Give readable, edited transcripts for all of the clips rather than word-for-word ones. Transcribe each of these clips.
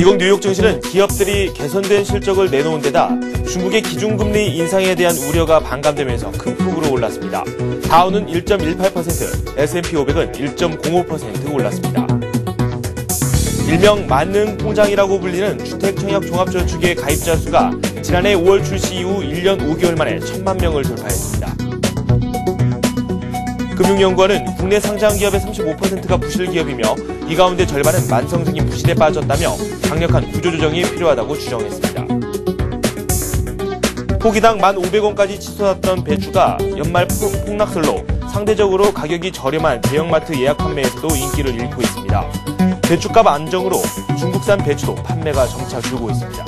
미국 뉴욕 증시는 기업들이 개선된 실적을 내놓은 데다 중국의 기준금리 인상에 대한 우려가 반감되면서 큰 폭으로 올랐습니다. 다우는 1.18%, S&P 500은 1.05% 올랐습니다. 일명 만능통장이라고 불리는 주택청약종합저축의 가입자 수가 지난해 5월 출시 이후 1년 5개월 만에 1,000만 명을 돌파했습니다. 금융연구원은 국내 상장기업의 35%가 부실기업이며 이 가운데 절반은 만성적인 부실에 빠졌다며 강력한 구조조정이 필요하다고 주장했습니다. 포기당 1,500원까지 치솟았던 배추가 연말 폭락설로 상대적으로 가격이 저렴한 대형마트 예약 판매에서도 인기를 잃고 있습니다. 배추값 안정으로 중국산 배추도 판매가 점차 줄고 있습니다.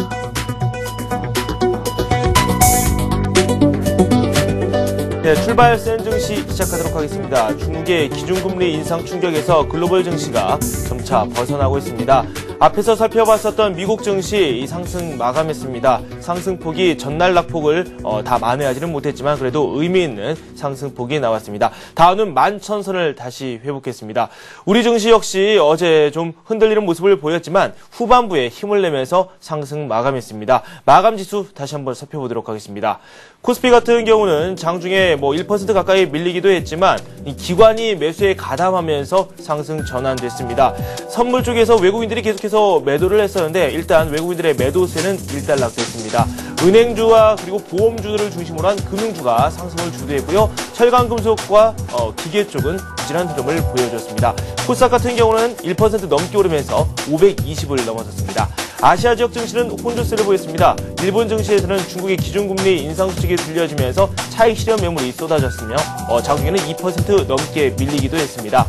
네, 출발 센 증시 시작하도록 하겠습니다. 중국의 기준금리 인상 충격에서 글로벌 증시가 점차 벗어나고 있습니다. 앞에서 살펴봤었던 미국 증시 이 상승 마감했습니다. 상승폭이 전날 낙폭을 다 만회하지는 못했지만 그래도 의미 있는 상승폭이 나왔습니다. 다우는 11,000선을 다시 회복했습니다. 우리 증시 역시 어제 좀 흔들리는 모습을 보였지만 후반부에 힘을 내면서 상승 마감했습니다. 마감 지수 다시 한번 살펴보도록 하겠습니다. 코스피 같은 경우는 장중에 1% 가까이 밀리기도 했지만 이 기관이 매수에 가담하면서 상승 전환됐습니다. 선물 쪽에서 외국인들이 계속해서 매도를 했었는데 일단 외국인들의 매도세는 일단락됐습니다. 은행주와 그리고 보험주들을 중심으로 한 금융주가 상승을 주도했고요. 철강금속과 기계 쪽은 부진한 흐름을 보여줬습니다. 코스닥 같은 경우는 1% 넘게 오르면서 520을 넘어섰습니다. 아시아 지역 증시는 혼조세를 보였습니다. 일본 증시에서는 중국의 기준금리 인상 소식이 들려지면서 차익 실현 매물이 쏟아졌으며 장중에는 2% 넘게 밀리기도 했습니다.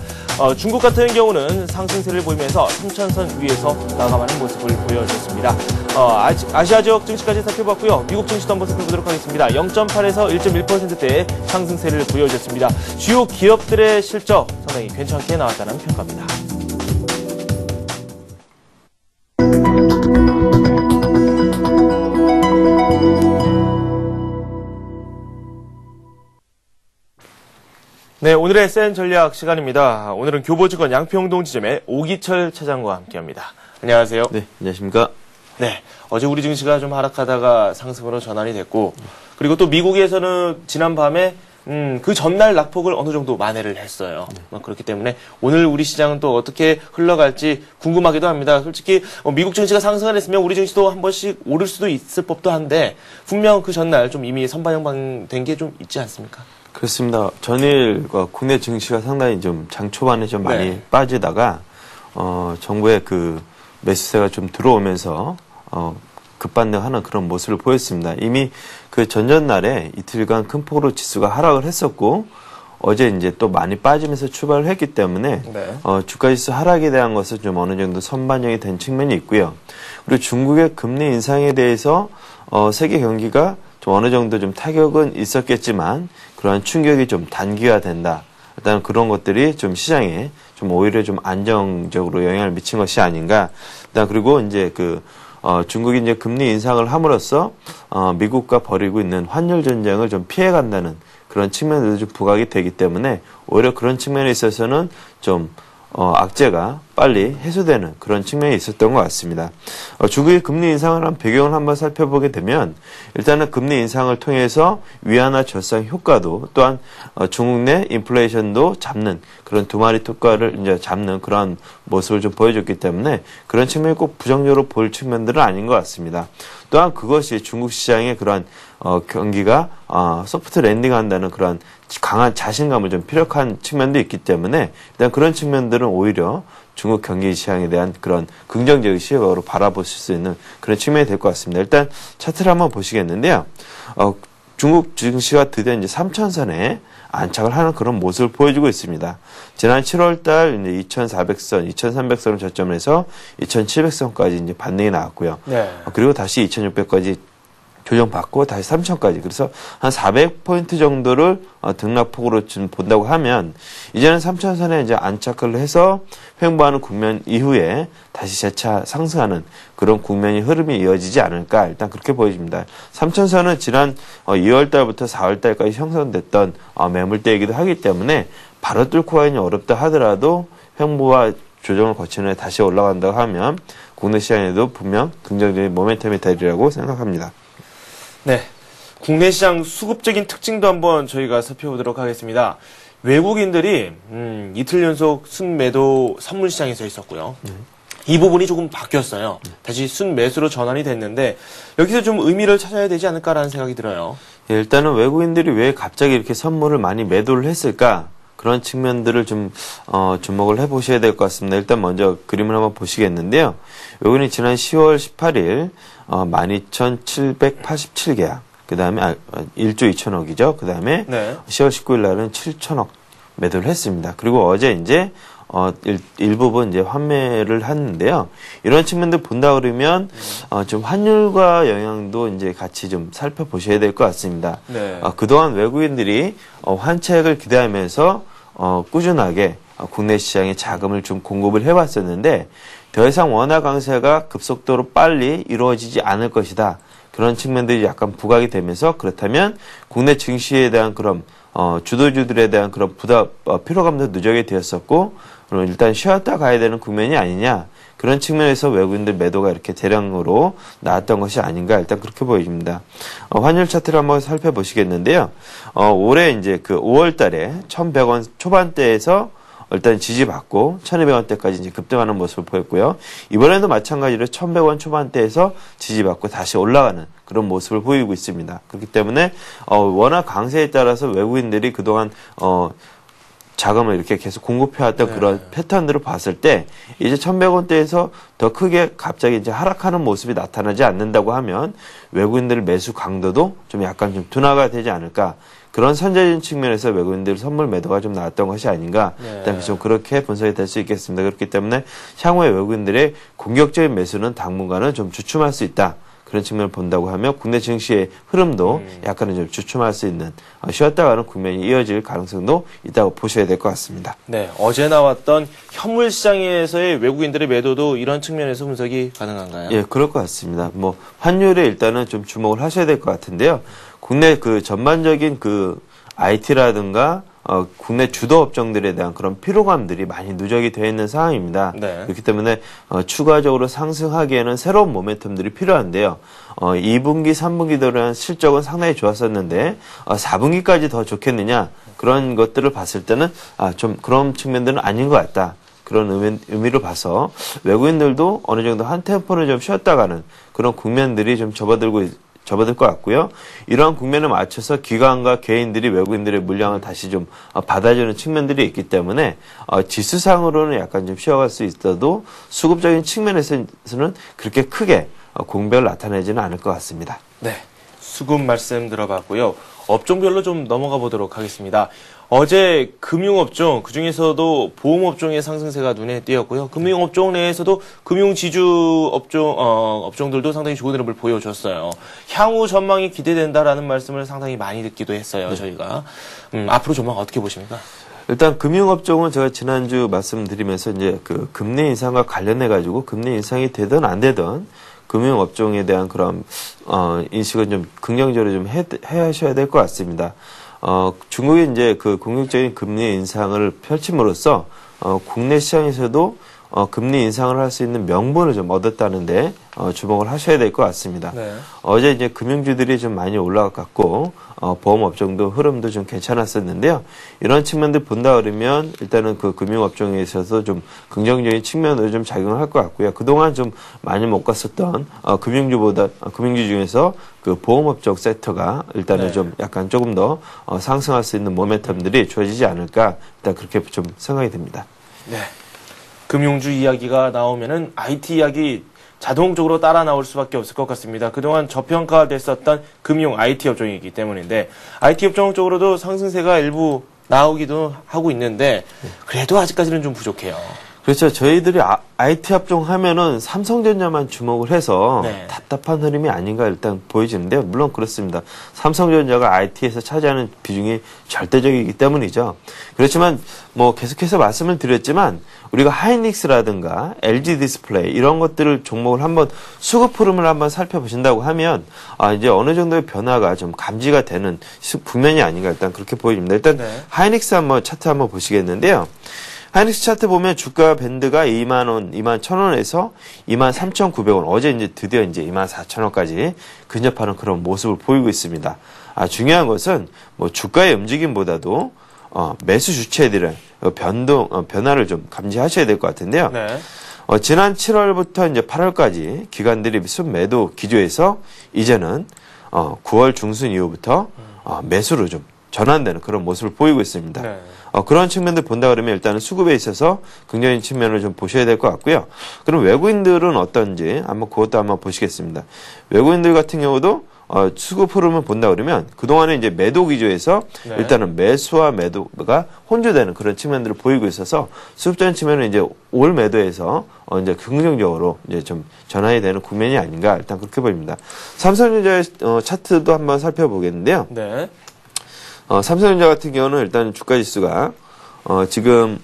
중국 같은 경우는 상승세를 보이면서 3,000선 위에서 마감하는 모습을 보여줬습니다. 아시아 지역 증시까지 살펴봤고요. 미국 증시도 한번 살펴보도록 하겠습니다. 0.8에서 1.1%대의 상승세를 보여줬습니다. 주요 기업들의 실적 상당히 괜찮게 나왔다는 평가입니다. 네, 오늘의 센 전략 시간입니다. 오늘은 교보증권 양평동 지점의 오기철 차장과 함께합니다. 안녕하세요. 네, 안녕하십니까. 네, 어제 우리 증시가 좀 하락하다가 상승으로 전환이 됐고, 그리고 또 미국에서는 지난 밤에 그 전날 낙폭을 어느 정도 만회를 했어요. 그렇기 때문에 오늘 우리 시장은 또 어떻게 흘러갈지 궁금하기도 합니다. 솔직히 미국 증시가 상승을 했으면 우리 증시도 한 번씩 오를 수도 있을 법도 한데 분명 그 전날 좀 이미 선반영된 게 좀 있지 않습니까? 그렇습니다. 전일과 국내 증시가 상당히 좀 장 초반에 좀 많이 빠지다가 정부의 그 매수세가 좀 들어오면서 급반등하는 그런 모습을 보였습니다. 이미 그 전전날에 이틀간 큰 폭으로 지수가 하락을 했었고 어제 이제 또 많이 빠지면서 출발을 했기 때문에 주가지수 하락에 대한 것은 좀 어느 정도 선반영이 된 측면이 있고요. 그리고 중국의 금리 인상에 대해서 세계 경기가 좀 어느 정도 좀 타격은 있었겠지만 그러한 충격이 좀 단기화된다. 일단 그런 것들이 좀 시장에 좀 오히려 좀 안정적으로 영향을 미친 것이 아닌가. 일단 그리고 이제 중국이 이제 금리 인상을 함으로써 미국과 벌이고 있는 환율 전쟁을 좀 피해간다는 그런 측면에도 좀 부각이 되기 때문에 오히려 그런 측면에 있어서는 좀 악재가 빨리 해소되는 그런 측면이 있었던 것 같습니다. 중국의 금리 인상을 한 배경을 한번 살펴보게 되면 일단은 금리 인상을 통해서 위안화 절상 효과도 또한 중국 내 인플레이션도 잡는 그런 두 마리 토끼를 이제 잡는 그런 모습을 좀 보여줬기 때문에 그런 측면이 꼭 부정적으로 볼 측면들은 아닌 것 같습니다. 또한 그것이 중국 시장의 그런 경기가 소프트 랜딩한다는 그런 강한 자신감을 좀 피력한 측면도 있기 때문에 일단 그런 측면들은 오히려 중국 경기 시장에 대한 그런 긍정적인 시각으로 바라보실 수 있는 그런 측면이 될 것 같습니다. 일단 차트를 한번 보시겠는데요. 중국 증시가 드디어 이제 3,000선에 안착을 하는 그런 모습을 보여주고 있습니다. 지난 7월달 이제 2,400선, 2,300선을 저점을 해서 2,700선까지 이제 반등이 나왔고요. 그리고 다시 2,600까지 조정받고 다시 3,000까지. 그래서 한 400포인트 정도를 등락폭으로 지금 본다고 하면 이제는 3,000선에 이제 안착을 해서 횡보하는 국면 이후에 다시 재차 상승하는 그런 국면이 흐름이 이어지지 않을까 일단 그렇게 보여집니다. 3,000선은 지난 2월달부터 4월달까지 형성됐던 매물대이기도 하기 때문에 바로 뚫고 가기는 어렵다 하더라도 횡보와 조정을 거친 후에 다시 올라간다고 하면 국내 시장에도 분명 긍정적인 모멘텀이 되리라고 생각합니다. 네. 국내 시장 수급적인 특징도 한번 저희가 살펴보도록 하겠습니다. 외국인들이 이틀 연속 순매도 선물 시장에서 있었고요. 이 부분이 조금 바뀌었어요. 다시 순매수로 전환이 됐는데 여기서 좀 의미를 찾아야 되지 않을까라는 생각이 들어요. 예, 일단은 외국인들이 왜 갑자기 이렇게 선물을 많이 매도를 했을까? 그런 측면들을 좀 주목을 해보셔야 될 것 같습니다. 일단 먼저 그림을 한번 보시겠는데요. 외국인이 지난 10월 18일 12,787계약, 그 다음에 1조 2천억이죠. 그 다음에 네. 10월 19일 날은 7천억 매도를 했습니다. 그리고 어제 이제 일부분 이제 환매를 했는데요. 이런 측면들 본다 그러면 좀 환율과 영향도 이제 같이 좀 살펴보셔야 될 것 같습니다. 네. 그동안 외국인들이 환책을 기대하면서 꾸준하게 국내 시장에 자금을 좀 공급을 해왔었는데 더 이상 원화 강세가 급속도로 빨리 이루어지지 않을 것이다. 그런 측면들이 약간 부각이 되면서 그렇다면 국내 증시에 대한 그런 주도주들에 대한 그런 피로감도 누적이 되었었고 그럼 일단 쉬었다 가야 되는 국면이 아니냐 그런 측면에서 외국인들 매도가 이렇게 대량으로 나왔던 것이 아닌가 일단 그렇게 보입니다. 환율 차트를 한번 살펴보시겠는데요. 올해 이제 그 5월달에 1,100원 초반대에서 일단 지지받고 1,200원대까지 이제 급등하는 모습을 보였고요. 이번에도 마찬가지로 1,100원 초반대에서 지지받고 다시 올라가는 그런 모습을 보이고 있습니다. 그렇기 때문에 워낙 강세에 따라서 외국인들이 그동안 자금을 이렇게 계속 공급해왔던 네. 그런 패턴들을 봤을 때 이제 1,100원대에서 더 크게 갑자기 이제 하락하는 모습이 나타나지 않는다고 하면 외국인들 매수 강도도 좀 약간 좀 둔화가 되지 않을까. 그런 선제적인 측면에서 외국인들 선물 매도가 좀 나왔던 것이 아닌가. 네. 일단 좀 그렇게 분석이 될 수 있겠습니다. 그렇기 때문에 향후에 외국인들의 공격적인 매수는 당분간은 좀 주춤할 수 있다. 그런 측면을 본다고 하면 국내 증시의 흐름도 약간은 좀 주춤할 수 있는 쉬었다 가는 국면이 이어질 가능성도 있다고 보셔야 될 것 같습니다. 네. 어제 나왔던 현물 시장에서의 외국인들의 매도도 이런 측면에서 분석이 가능한가요? 예, 그럴 것 같습니다. 뭐 환율에 일단은 좀 주목을 하셔야 될 것 같은데요. 국내 그 전반적인 그 IT라든가 국내 주도 업종들에 대한 그런 피로감들이 많이 누적이 되어 있는 상황입니다. 네. 그렇기 때문에 추가적으로 상승하기에는 새로운 모멘텀들이 필요한데요. 2분기, 3분기에 대한 실적은 상당히 좋았었는데 4분기까지 더 좋겠느냐 그런 것들을 봤을 때는 좀 그런 측면들은 아닌 것 같다. 그런 의미로 봐서 외국인들도 어느 정도 한 템포를 좀 쉬었다 가는 그런 국면들이 좀 접어들 것 같고요. 이러한 국면에 맞춰서 기관과 개인들이 외국인들의 물량을 다시 좀 받아주는 측면들이 있기 때문에 지수상으로는 약간 좀 쉬어갈 수 있어도 수급적인 측면에서는 그렇게 크게 공백을 나타내지는 않을 것 같습니다. 네. 수급 말씀 들어봤고요. 업종별로 좀 넘어가 보도록 하겠습니다. 어제 금융업종, 그중에서도 보험업종의 상승세가 눈에 띄었고요. 금융업종 내에서도 금융지주 업종들도 상당히 좋은 흐름을 보여줬어요. 향후 전망이 기대된다라는 말씀을 상당히 많이 듣기도 했어요, 저희가. 앞으로 전망 어떻게 보십니까? 일단 금융업종은 제가 지난주 말씀드리면서 이제 그 금리 인상과 관련해 가지고 금리 인상이 되든 안 되든 금융업종에 대한 그런 인식은 좀 긍정적으로 좀 하셔야 될 것 같습니다. 중국이 이제 그 공격적인 금리 인상을 펼침으로써 국내 시장에서도 금리 인상을 할 수 있는 명분을 좀 얻었다는데 주목을 하셔야 될 것 같습니다. 네. 어제 이제 금융주들이 좀 많이 올라갔고 보험업종도 흐름도 좀 괜찮았었는데요. 이런 측면들 본다 그러면 일단은 그 금융업종에 있어서 좀 긍정적인 측면으로 좀 작용을 할 것 같고요. 그동안 좀 많이 못 갔었던 금융주 중에서 그 보험업종 섹터가 일단은 네. 좀 약간 조금 더 상승할 수 있는 모멘텀들이 주어지지 않을까 일단 그렇게 좀 생각이 듭니다. 네. 금융주 이야기가 나오면은 IT 이야기 자동적으로 따라 나올 수밖에 없을 것 같습니다. 그동안 저평가됐었던 금융 IT 업종이기 때문인데 IT 업종 쪽으로도 상승세가 일부 나오기도 하고 있는데 그래도 아직까지는 좀 부족해요. 그렇죠. 저희들이 IT 업종 하면은 삼성전자만 주목을 해서 네. 답답한 흐름이 아닌가 일단 보여지는데요. 물론 그렇습니다. 삼성전자가 IT에서 차지하는 비중이 절대적이기 때문이죠. 그렇지만 뭐 계속해서 말씀을 드렸지만 우리가 하이닉스라든가 LG 디스플레이 이런 것들을 종목을 한번 수급 흐름을 한번 살펴보신다고 하면 이제 어느 정도의 변화가 좀 감지가 되는 국면이 아닌가 일단 그렇게 보입니다. 일단 네. 하이닉스 한번 차트 한번 보시겠는데요. 하이닉스 차트 보면 주가 밴드가 2만 원, 2만 1,000원에서 2만 3,900원. 어제 이제 드디어 이제 2만 4,000원까지 근접하는 그런 모습을 보이고 있습니다. 중요한 것은 뭐 주가의 움직임보다도 매수 주체들의 변화를 좀 감지하셔야 될 것 같은데요. 네. 지난 7월부터 이제 8월까지 기관들이 순매도 기조에서 이제는 9월 중순 이후부터 매수로 좀 전환되는 그런 모습을 보이고 있습니다. 네. 그런 측면들 본다 그러면 일단은 수급에 있어서 긍정적인 측면을 좀 보셔야 될 것 같고요. 그럼 외국인들은 어떤지 그것도 한번 보시겠습니다. 외국인들 같은 경우도 수급 흐름을 본다 그러면 그동안에 이제 매도 기조에서 네. 일단은 매수와 매도가 혼조되는 그런 측면들을 보이고 있어서 수급적인 측면은 이제 올 매도에서 이제 긍정적으로 이제 좀 전환이 되는 국면이 아닌가 일단 그렇게 보입니다. 삼성전자의 차트도 한번 살펴보겠는데요. 네. 삼성전자 같은 경우는 일단 주가 지수가 지금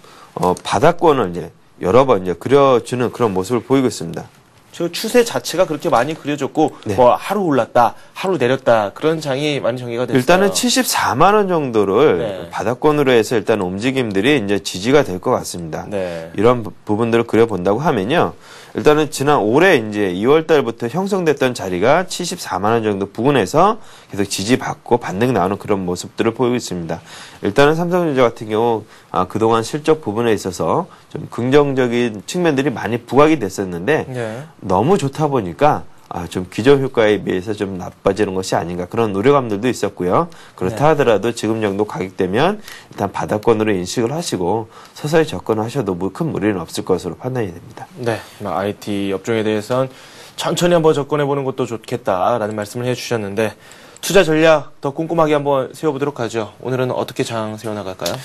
바닥권을 이제 여러 번 이제 그려주는 그런 모습을 보이고 있습니다. 저 추세 자체가 그렇게 많이 그려졌고 네. 뭐 하루 올랐다, 하루 내렸다 그런 장이 많이 전개가 됐어요. 일단은 74만 원 정도를 네. 바닥권으로 해서 일단 움직임들이 이제 지지가 될 것 같습니다. 네. 이런 부분들을 그려본다고 하면요. 일단은 지난 올해 이제 2월 달부터 형성됐던 자리가 74만 원 정도 부근에서 계속 지지받고 반등 나오는 그런 모습들을 보이고 있습니다. 일단은 삼성전자 같은 경우 그동안 실적 부분에 있어서 좀 긍정적인 측면들이 많이 부각이 됐었는데 네. 너무 좋다 보니까 좀 기존 효과에 비해서 좀 나빠지는 것이 아닌가 그런 우려감들도 있었고요. 그렇다 네. 하더라도 지금 정도 가격대면 일단 바닥권으로 인식을 하시고 서서히 접근하셔도 뭐 큰 무리는 없을 것으로 판단이 됩니다. 네. IT 업종에 대해서는 천천히 한번 접근해보는 것도 좋겠다라는 말씀을 해주셨는데 투자 전략 더 꼼꼼하게 한번 세워보도록 하죠. 오늘은 어떻게 장 세워나갈까요?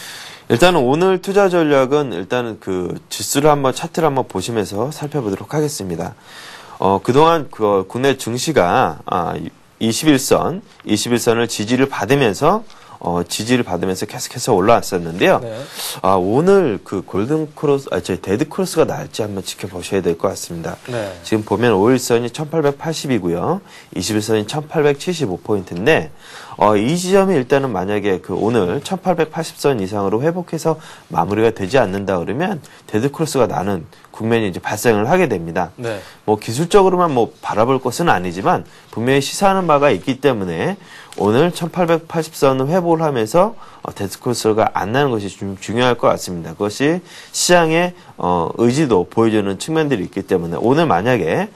일단은 오늘 투자 전략은 일단은 그 지수를 한번 차트를 한번 보시면서 살펴보도록 하겠습니다. 그동안 국내 증시가 21선을 지지를 받으면서 계속해서 올라왔었는데요. 네. 오늘 그 데드 크로스가 날지 한번 지켜보셔야 될 것 같습니다. 네. 지금 보면 5일선이 1880이고요. 21선이 1875포인트인데, 이 지점이 일단은 만약에 오늘 1880선 이상으로 회복해서 마무리가 되지 않는다 그러면 데드 크로스가 나는 국면이 이제 발생을 하게 됩니다. 네. 뭐 기술적으로만 바라볼 것은 아니지만 분명히 시사하는 바가 있기 때문에 오늘 1880선을 회복을 하면서 데드 크로스가 안 나는 것이 좀 중요할 것 같습니다. 그것이 시장의 의지도 보여주는 측면들이 있기 때문에 오늘 만약에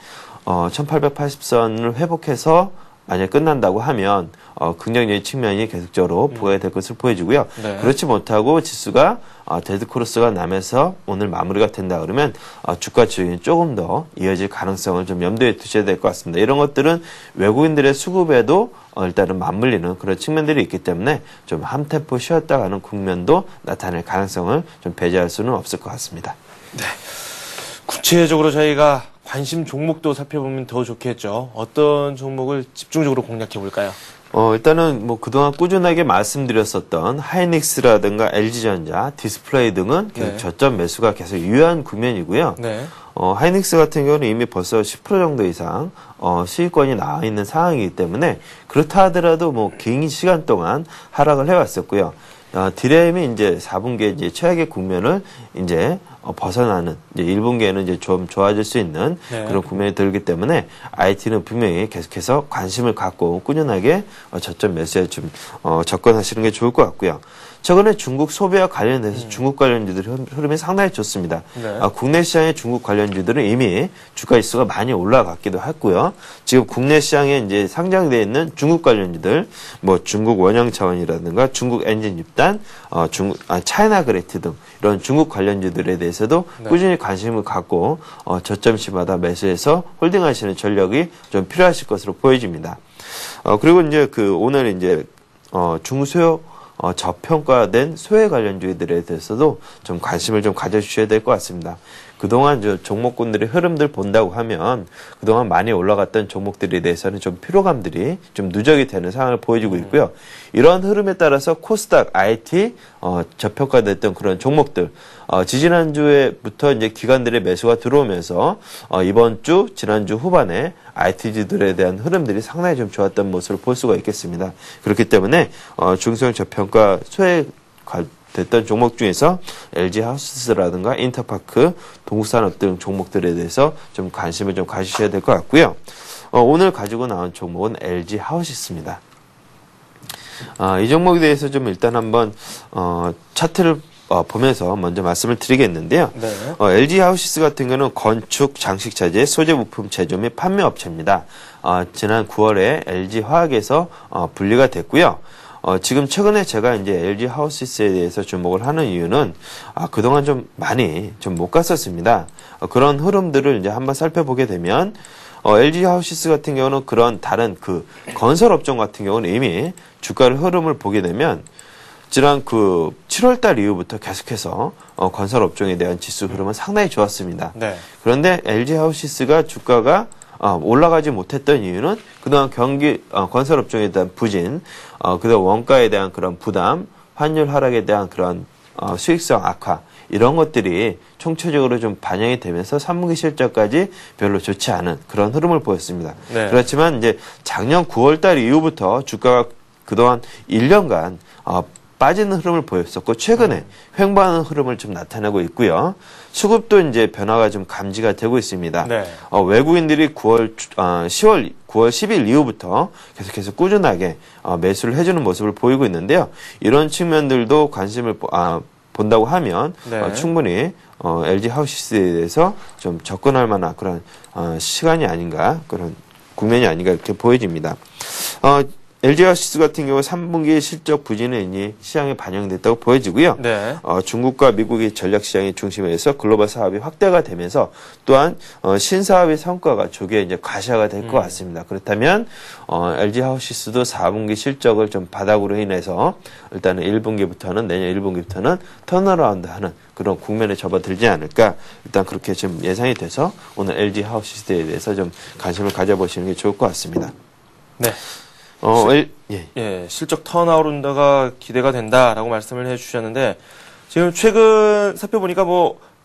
1880선을 회복해서 만약 끝난다고 하면 긍정적인 측면이 계속적으로 부각이 될 것을 보여주고요. 네. 그렇지 못하고 지수가 데드 크로스가 나면서 오늘 마무리가 된다 그러면 주가 추이는 조금 더 이어질 가능성을 좀 염두에 두셔야 될 것 같습니다. 이런 것들은 외국인들의 수급에도 일단은 맞물리는 그런 측면들이 있기 때문에 좀 한 템포 쉬었다 가는 국면도 나타낼 가능성을 좀 배제할 수는 없을 것 같습니다. 네. 구체적으로 저희가 관심 종목도 살펴보면 더 좋겠죠. 어떤 종목을 집중적으로 공략해 볼까요? 일단은 그동안 꾸준하게 말씀드렸었던 하이닉스라든가 LG전자, 디스플레이 등은 계속 네. 저점 매수가 계속 유효한 국면이고요. 네. 하이닉스 같은 경우는 이미 벌써 10% 정도 이상 수익권이 나와 있는 상황이기 때문에 그렇다 하더라도 긴 시간 동안 하락을 해왔었고요. 디램이 이제 4분기에 이제 최악의 국면을 이제 벗어나는 이제 1분기에는 이제 좀 좋아질 수 있는 네. 그런 국면이 들기 때문에 IT는 분명히 계속해서 관심을 갖고 꾸준하게 저점 매수에 좀 접근하시는 게 좋을 것 같고요. 최근에 중국 소비와 관련돼서 중국 관련주들의 흐름이 상당히 좋습니다. 네. 국내 시장의 중국 관련주들은 이미 주가 지수가 많이 올라갔기도 했고요. 지금 국내 시장에 이제 상장되어 있는 중국 관련주들, 중국 원형 자원이라든가 중국 엔진 집단, 차이나 그레이트 등 이런 중국 관련주들에 대해서도 네. 꾸준히 관심을 갖고 저점시마다 매수해서 홀딩하시는 전략이 좀 필요하실 것으로 보여집니다. 그리고 이제 오늘 이제 중소형 저평가된 소외 관련주들에 대해서도 좀 관심을 좀 가져주셔야 될 것 같습니다. 그동안 종목군들의 흐름들 본다고 하면 그동안 많이 올라갔던 종목들에 대해서는 좀 피로감들이 좀 누적이 되는 상황을 보여주고 있고요. 이러한 흐름에 따라서 코스닥, IT, 저평가됐던 그런 종목들, 지지난주에부터 이제 기관들의 매수가 들어오면서 이번 주, 지난주 후반에 IT주들에 대한 흐름들이 상당히 좀 좋았던 모습을 볼 수가 있겠습니다. 그렇기 때문에 중소형 저평가 소액 됐던 종목 중에서 LG 하우스라든가 인터파크, 동국산업 등 종목들에 대해서 좀 관심을 좀 가지셔야 될 것 같고요. 오늘 가지고 나온 종목은 LG 하우시스입니다. 이 종목에 대해서 좀 일단 한번 차트를 보면서 먼저 말씀을 드리겠는데요. 네. LG 하우시스 같은 경우는 건축, 장식자재, 소재 부품 제조 및 판매 업체입니다. 지난 9월에 LG 화학에서 분리가 됐고요. 지금 최근에 제가 이제 LG 하우시스에 대해서 주목을 하는 이유는 그동안 좀 많이 좀 못 갔었습니다. 그런 흐름들을 이제 한번 살펴보게 되면 LG 하우시스 같은 경우는 그런 다른 그 건설 업종 같은 경우는 이미 주가를 흐름을 보게 되면 지난 7월 달 이후부터 계속해서 건설 업종에 대한 지수 흐름은 상당히 좋았습니다. 네. 그런데 LG 하우시스가 주가가 올라가지 못했던 이유는 그동안 건설 업종에 대한 부진, 그다음 원가에 대한 그런 부담, 환율 하락에 대한 그런 수익성 악화, 이런 것들이 총체적으로 좀 반영이 되면서 3분기 실적까지 별로 좋지 않은 그런 흐름을 보였습니다. 네. 그렇지만 이제 작년 9월 달 이후부터 주가가 그동안 1년간 빠지는 흐름을 보였었고 최근에 횡보하는 흐름을 좀 나타내고 있고요. 수급도 이제 변화가 좀 감지가 되고 있습니다. 네. 외국인들이 9월 10일 이후부터 계속해서 꾸준하게 매수를 해주는 모습을 보이고 있는데요. 이런 측면들도 관심을 본다고 하면 네. 충분히 LG 하우시스에 대해서 좀 접근할 만한 그런 시간이 아닌가, 그런 국면이 아닌가 이렇게 보여집니다. LG 하우시스 같은 경우 3분기 실적 부진은 이미 시장에 반영됐다고 보여지고요. 네. 중국과 미국의 전략 시장이 중심에서 글로벌 사업이 확대가 되면서 또한 신사업의 성과가 조기에 이제 가시화가 될 것 같습니다. 그렇다면 LG 하우시스도 4분기 실적을 좀 바닥으로 인해서 일단은 1분기부터는 내년 1분기부터는 턴어라운드하는 그런 국면에 접어들지 않을까, 일단 그렇게 좀 예상이 돼서 오늘 LG 하우시스에 대해서 좀 관심을 가져보시는 게 좋을 것 같습니다. 네. 실적 턴어라운드가 기대가 된다라고 말씀을 해주셨는데, 지금 최근 살펴보니까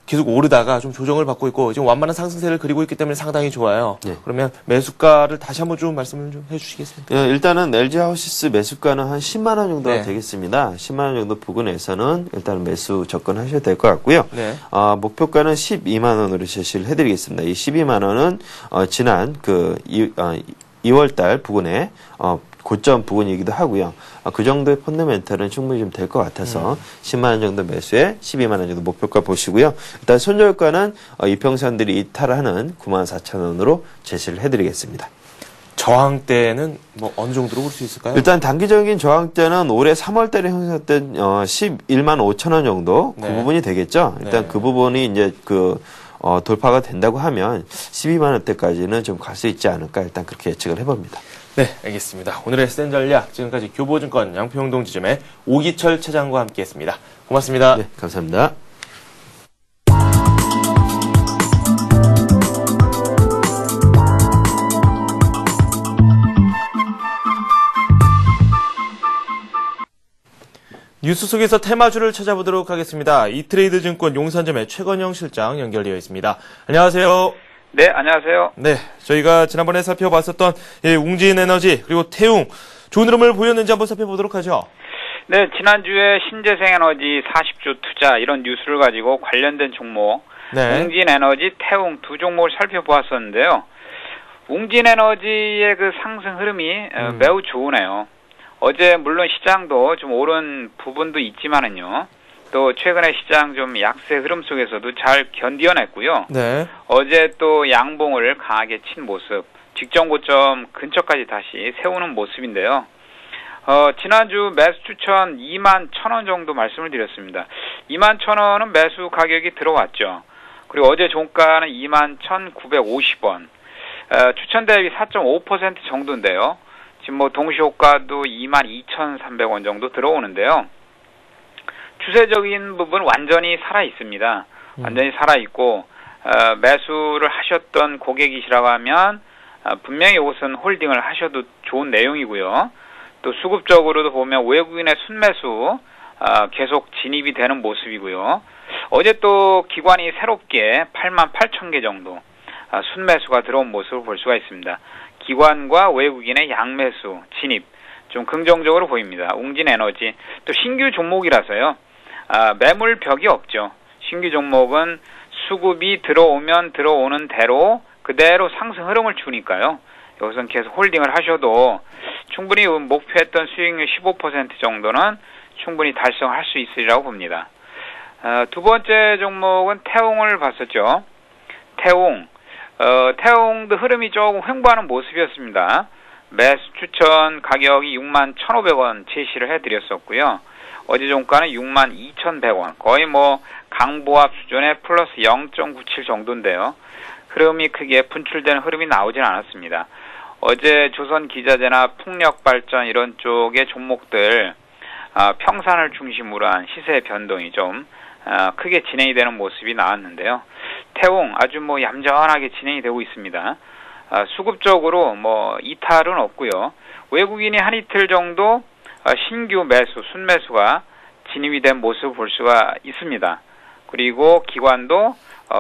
계속 오르다가 좀 조정을 받고 있고, 지금 완만한 상승세를 그리고 있기 때문에 상당히 좋아요. 네. 그러면 매수가를 다시 한번 좀 말씀을 좀 해주시겠습니까? 일단은 LG 하우시스 매수가는 한 10만 원 정도가 네. 되겠습니다. 10만 원 정도 부근에서는 일단 매수 접근하셔도 될 것 같고요. 네. 목표가는 12만 원으로 제시를 해드리겠습니다. 이 12만 원은 지난 2월 달 부근에 고점 부근이기도 하고요. 그 정도의 펀더멘털은 충분히 좀 될 것 같아서 10만 원 정도 매수에 12만 원 정도 목표가 보시고요. 일단 손절가는 이평선들이 이탈하는 94,000원으로 제시를 해드리겠습니다. 저항대는 어느 정도로 볼 수 있을까요? 일단 단기적인 저항대는 올해 3월 달에 형성했던 11만 5천 원 정도 그 네. 부분이 되겠죠. 일단 네. 그 부분이 이제 돌파가 된다고 하면 12만 원대까지는 좀 갈 수 있지 않을까, 일단 그렇게 예측을 해봅니다. 네, 알겠습니다. 오늘의 스탠 전략, 지금까지 교보증권 양평동 지점의 오기철 차장과 함께했습니다. 고맙습니다. 네, 감사합니다. 뉴스 속에서 테마주를 찾아보도록 하겠습니다. 이트레이드 증권 용산점의 최건영 실장 연결되어 있습니다. 안녕하세요. 네, 안녕하세요. 네, 저희가 지난번에 살펴봤었던 웅진에너지 그리고 태웅 좋은 흐름을 보였는지 한번 살펴보도록 하죠. 네, 지난주에 신재생에너지 40조 투자 이런 뉴스를 가지고 관련된 종목 네. 웅진에너지, 태웅 두 종목을 살펴보았었는데요. 웅진에너지의 그 상승 흐름이 매우 좋으네요. 어제 물론 시장도 좀 오른 부분도 있지만은요. 또 최근에 시장 좀 약세 흐름 속에서도 잘 견뎌냈고요. 네. 어제 또 양봉을 강하게 친 모습, 직전 고점 근처까지 다시 세우는 모습인데요. 지난주 매수 추천 21,000원 정도 말씀을 드렸습니다. 21,000원은 매수 가격이 들어왔죠. 그리고 어제 종가는 21,950원. 추천 대비 4.5% 정도인데요. 지금 동시효과도 22,300원 정도 들어오는데요. 추세적인 부분 완전히 살아 있습니다. 완전히 살아 있고 매수를 하셨던 고객이시라고 하면 분명히 이것은 홀딩을 하셔도 좋은 내용이고요. 또 수급적으로도 보면 외국인의 순매수 계속 진입이 되는 모습이고요. 어제 또 기관이 새롭게 88,000개 정도 순매수가 들어온 모습을 볼 수가 있습니다. 기관과 외국인의 양매수 진입 좀 긍정적으로 보입니다. 웅진에너지 또 신규 종목이라서요. 매물벽이 없죠. 신규 종목은 수급이 들어오면 들어오는 대로 그대로 상승 흐름을 주니까요. 여기서는 계속 홀딩을 하셔도 충분히 목표했던 수익률 15% 정도는 충분히 달성할 수 있으리라고 봅니다. 두 번째 종목은 태웅을 봤었죠. 태웅도 흐름이 조금 횡보하는 모습이었습니다. 매수 추천 가격이 61,500원 제시를 해드렸었고요. 어제 종가는 62,100원. 거의 뭐 강보합 수준의 플러스 0.97 정도인데요. 흐름이 크게 분출되는 흐름이 나오진 않았습니다. 어제 조선기자재나 풍력발전 이런 쪽의 종목들 평산을 중심으로 한 시세 변동이 좀 크게 진행이 되는 모습이 나왔는데요. 태웅 아주 뭐 얌전하게 진행이 되고 있습니다. 수급적으로 뭐 이탈은 없고요. 외국인이 한 이틀 정도 신규 매수, 순매수가 진입이 된 모습을 볼 수가 있습니다. 그리고 기관도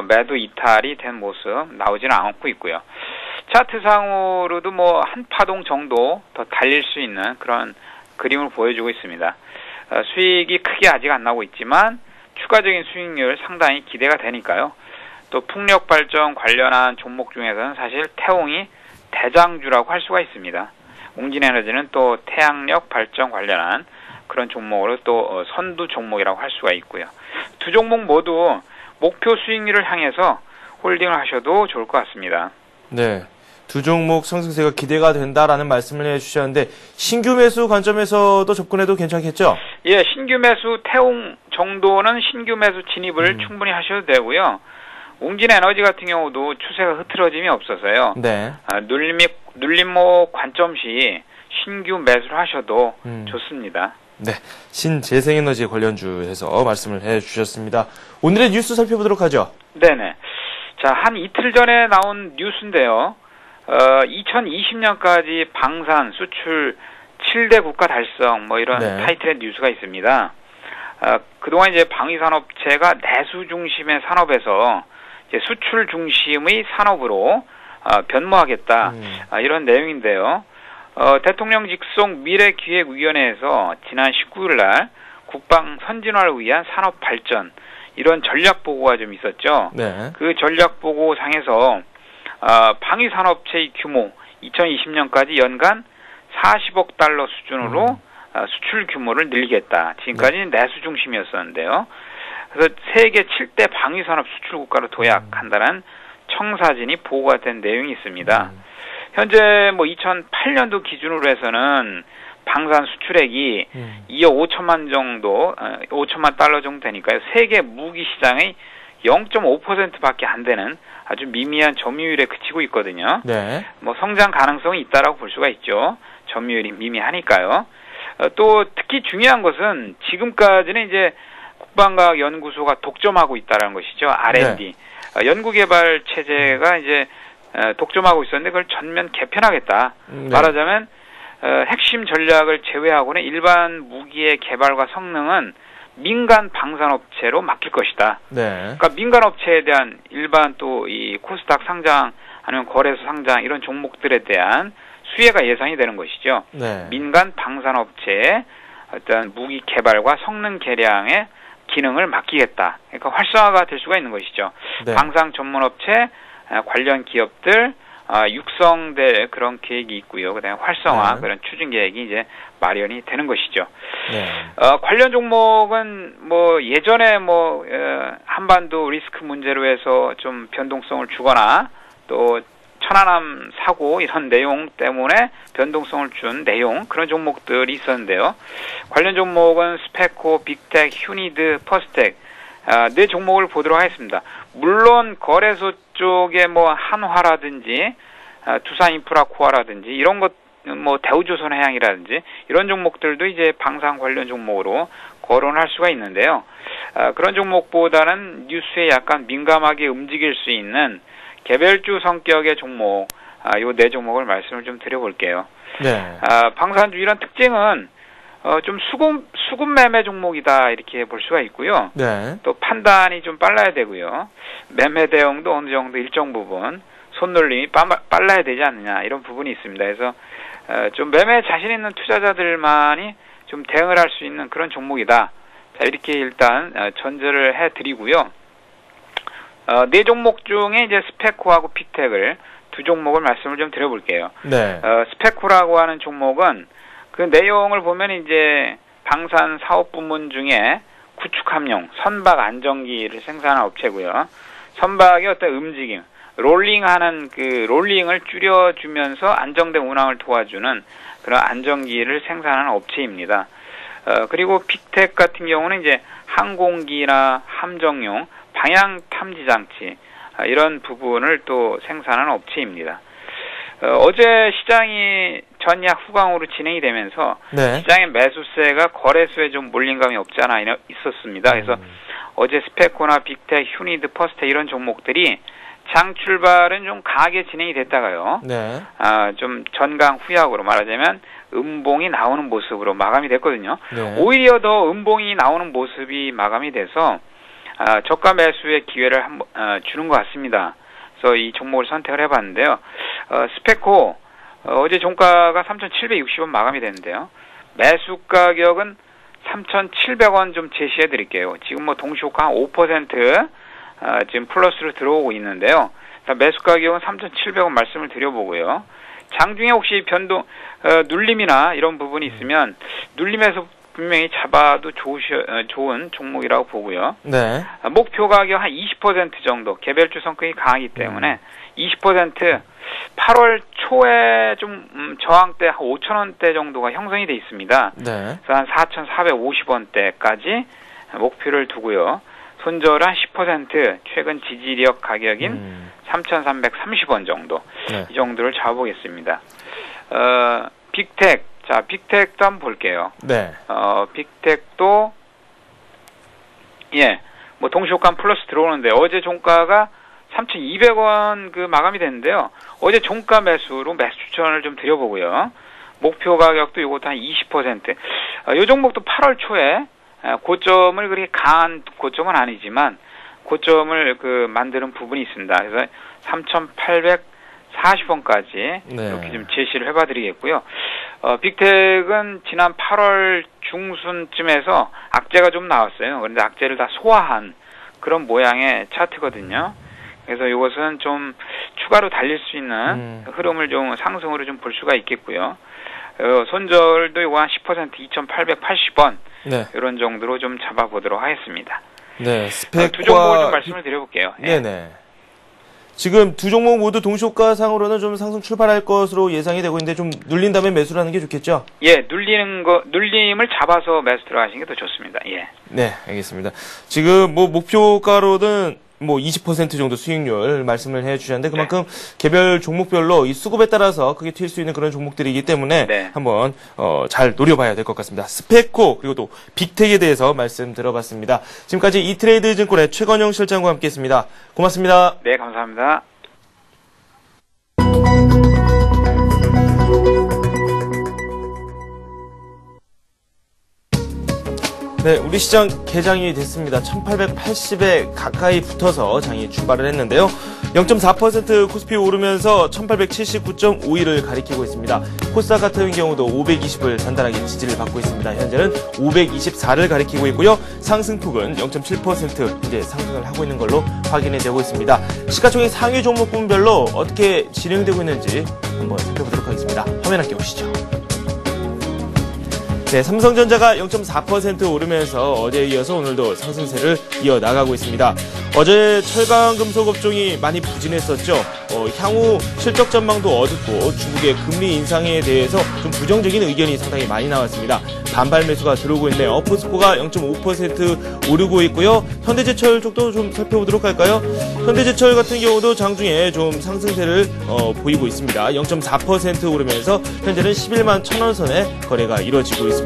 매도 이탈이 된 모습 나오지는 않고 있고요. 차트상으로도 뭐 한 파동 정도 더 달릴 수 있는 그런 그림을 보여주고 있습니다. 수익이 크게 아직 안 나고 있지만 추가적인 수익률 상당히 기대가 되니까요. 또 풍력발전 관련한 종목 중에서는 사실 태웅이 대장주라고 할 수가 있습니다. 웅진에너지는 또 태양력 발전 관련한 그런 종목으로 또 선두 종목이라고 할 수가 있고요. 두 종목 모두 목표 수익률을 향해서 홀딩을 하셔도 좋을 것 같습니다. 네. 두 종목 상승세가 기대가 된다라는 말씀을 해주셨는데 신규 매수 관점에서도 접근해도 괜찮겠죠? 예, 신규 매수 태웅 정도는 신규 매수 진입을 충분히 하셔도 되고요. 웅진에너지 같은 경우도 추세가 흐트러짐이 없어서요. 네. 눌림목 관점 시 신규 매수를 하셔도 좋습니다. 네. 신재생에너지 관련주에서 말씀을 해주셨습니다. 오늘의 뉴스 살펴보도록 하죠. 네네. 자, 한 이틀 전에 나온 뉴스인데요. 2020년까지 방산 수출 7대 국가 달성 뭐 이런 네. 타이틀의 뉴스가 있습니다. 그동안 이제 방위산업체가 내수 중심의 산업에서 이제 수출 중심의 산업으로 변모하겠다 이런 내용인데요. 대통령 직속 미래기획위원회에서 지난 19일 날 국방 선진화를 위한 산업 발전 이런 전략 보고가 좀 있었죠. 네. 그 전략 보고상에서 방위 산업체의 규모 2020년까지 연간 40억 달러 수준으로 수출 규모를 늘리겠다. 지금까지는 내수 중심이었었는데요. 그래서 세계 7대 방위 산업 수출 국가로 도약한다는 청사진이 보고가 된 내용이 있습니다. 현재 뭐 2008년도 기준으로 해서는 방산 수출액이 2억 5천만 정도, 5천만 달러 정도 되니까요. 세계 무기 시장의 0.5%밖에 안 되는 아주 미미한 점유율에 그치고 있거든요. 네. 뭐 성장 가능성이 있다라고 볼 수가 있죠. 점유율이 미미하니까요. 또 특히 중요한 것은 지금까지는 이제 국방과학연구소가 독점하고 있다라는 것이죠. R&D. 네. 연구개발 체제가 이제 독점하고 있었는데 그걸 전면 개편하겠다. 네. 말하자면 핵심 전략을 제외하고는 일반 무기의 개발과 성능은 민간 방산업체로 맡길 것이다. 네. 그러니까 민간업체에 대한 일반 또 이 코스닥 상장 아니면 거래소 상장 이런 종목들에 대한 수혜가 예상이 되는 것이죠. 네. 민간 방산업체의 어떤 무기 개발과 성능 개량의 기능을 맡기겠다. 그러니까 활성화가 될 수가 있는 것이죠. 네. 방산 전문업체 관련 기업들 육성될 그런 계획이 있고요. 그다음에 활성화 그런 추진 계획이 이제 마련이 되는 것이죠. 네. 관련 종목은 뭐 예전에 뭐 한반도 리스크 문제로 해서 좀 변동성을 주거나 또 천안함 사고 이런 내용 때문에 변동성을 준 내용 그런 종목들이 있었는데요. 관련 종목은 스페코, 빅텍, 휴니드, 퍼스텍 네 종목을 보도록 하겠습니다. 물론 거래소 쪽에 뭐 한화라든지 두산인프라코아라든지 이런 것 뭐 대우조선해양이라든지 이런 종목들도 이제 방산 관련 종목으로 거론할 수가 있는데요. 그런 종목보다는 뉴스에 약간 민감하게 움직일 수 있는 개별주 성격의 종목, 요 네 종목을 말씀을 좀 드려볼게요. 네. 방산주 이런 특징은 좀 수급 매매 종목이다 이렇게 볼 수가 있고요. 네. 또 판단이 좀 빨라야 되고요. 매매 대응도 어느 정도 일정 부분 손놀림이 빨라야 되지 않느냐 이런 부분이 있습니다. 그래서 좀 매매 자신 있는 투자자들만이 좀 대응을 할 수 있는 그런 종목이다. 자, 이렇게 일단 전제를 해드리고요. 네 종목 중에 이제 스페코하고 빅텍을 두 종목을 말씀을 좀 드려볼게요. 네. 스페코라고 하는 종목은 그 내용을 보면 이제 방산 사업 부문 중에 구축함용 선박 안정기를 생산한 업체고요. 선박의 어떤 움직임, 롤링하는 그 롤링을 줄여주면서 안정된 운항을 도와주는 그런 안정기를 생산하는 업체입니다. 그리고 빅텍 같은 경우는 이제 항공기나 함정용 방향 탐지 장치 이런 부분을 또 생산하는 업체입니다. 어제 시장이 전약 후강으로 진행이 되면서 네. 시장의 매수세가 거래소에 좀 몰린 감이 없지 않아 있었습니다. 그래서 어제 스페코나 빅텍, 휴니드, 퍼스텍 이런 종목들이 장 출발은 좀 강하게 진행이 됐다가요. 네. 좀 전강 후약으로 말하자면 음봉이 나오는 모습으로 마감이 됐거든요. 네. 오히려 더 음봉이 나오는 모습이 마감이 돼서 저가 매수의 기회를 주는 것 같습니다. 그래서 이 종목을 선택을 해봤는데요. 스페코 어제 종가가 3,760원 마감이 됐는데요. 매수 가격은 3,700원 좀 제시해 드릴게요. 지금 뭐 동시호가 한 5% 지금 플러스로 들어오고 있는데요. 매수 가격은 3,700원 말씀을 드려보고요. 장중에 혹시 변동 눌림이나 이런 부분이 있으면 눌림에서 분명히 잡아도 좋은 종목이라고 보고요. 네. 목표 가격 한 20% 정도 개별주 성격이 강하기 때문에 20% 8월 초에 좀 저항대 한 5,000원대 정도가 형성이 돼 있습니다. 네. 그래서 한 4,450원대까지 목표를 두고요. 손절 한 10% 최근 지지력 가격인 3,330원 정도 네. 이 정도를 잡아보겠습니다. 빅텍 자 빅텍도 한번 볼게요. 네. 빅텍도 뭐 동시호가 플러스 들어오는데 어제 종가가 3,200원 그 마감이 됐는데요. 어제 종가 매수로 매수 추천을 좀 드려보고요. 목표 가격도 이것도 한 20%. 이 종목도 8월 초에 고점을 그렇게 강한 고점은 아니지만 고점을 그 만드는 부분이 있습니다. 그래서 3,840원까지 네. 이렇게 좀 제시를 해봐드리겠고요. 빅텍은 지난 8월 중순쯤에서 악재가 좀 나왔어요. 그런데 악재를 다 소화한 그런 모양의 차트거든요. 그래서 이것은 좀 추가로 달릴 수 있는 흐름을 좀 상승으로 좀 볼 수가 있겠고요. 손절도 이거 한 10% 2,880원 네. 이런 정도로 좀 잡아보도록 하겠습니다. 네. 스펙과 두 종목을 좀 말씀을 드려볼게요. 네네. 지금 두 종목 모두 동시호가상으로는 좀 상승 출발할 것으로 예상이 되고 있는데 좀 눌린 다음에 매수를 하는 게 좋겠죠? 눌림을 잡아서 매수 들어가시는 게 더 좋습니다. 예. 네, 알겠습니다. 지금 뭐 목표가로는 뭐 20% 정도 수익률 말씀을 해주셨는데 그만큼 개별 종목별로 이 수급에 따라서 크게 튈 수 있는 그런 종목들이기 때문에 네. 한번 잘 노려봐야 될 것 같습니다. 스페코 그리고 또 빅텍에 대해서 말씀 들어봤습니다. 지금까지 이트레이드 증권의 최건영 실장과 함께했습니다. 고맙습니다. 네, 감사합니다. 네, 우리 시장 개장이 됐습니다. 1880에 가까이 붙어서 장이 출발을 했는데요. 0.4% 코스피 오르면서 1879.51을 가리키고 있습니다. 코스닥 같은 경우도 520을 단단하게 지지를 받고 있습니다. 현재는 524를 가리키고 있고요. 상승폭은 0.7% 이제 상승을 하고 있는 걸로 확인이 되고 있습니다. 시가총액 상위 종목군별로 어떻게 진행되고 있는지 한번 살펴보도록 하겠습니다. 화면 함께 보시죠. 네, 삼성전자가 0.4% 오르면서 어제에 이어서 오늘도 상승세를 이어나가고 있습니다. 어제 철강 금속 업종이 많이 부진했었죠. 향후 실적 전망도 어둡고 중국의 금리 인상에 대해서 좀 부정적인 의견이 상당히 많이 나왔습니다. 반발 매수가 들어오고 있네요. 포스코가 0.5% 오르고 있고요. 현대제철 쪽도 좀 살펴보도록 할까요? 현대제철 같은 경우도 장중에 좀 상승세를 보이고 있습니다. 0.4% 오르면서 현재는 11만 1,000원 선에 거래가 이루어지고 있습니다.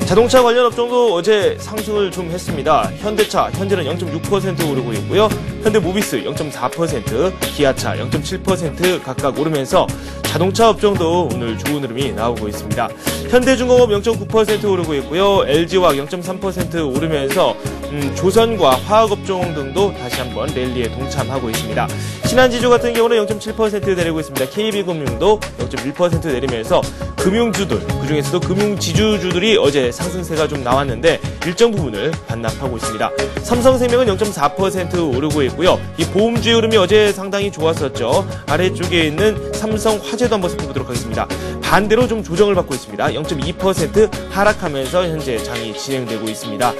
자동차 관련 업종도 어제 상승을 좀 했습니다. 현대차, 현재는 0.6% 오르고 있고요. 현대모비스 0.4%, 기아차 0.7% 각각 오르면서 자동차 업종도 오늘 좋은 흐름이 나오고 있습니다. 현대중공업 0.9% 오르고 있고요. LG화학 0.3% 오르면서 조선과 화학업종 등도 다시 한번 랠리에 동참하고 있습니다. 신한지주 같은 경우는 0.7% 내리고 있습니다. KB금융도 0.1% 내리면서 금융주들, 그중에서도 금융지주주들이 어제 상승세가 좀 나왔는데 일정 부분을 반납하고 있습니다. 삼성생명은 0.4% 오르고 있고요. 이 보험주의 흐름이 어제 상당히 좋았었죠. 아래쪽에 있는 삼성화재도 한번 살펴보도록 하겠습니다. 반대로 좀 조정을 받고 있습니다. 0.2% 하락하면서 현재 장이 진행되고 있습니다.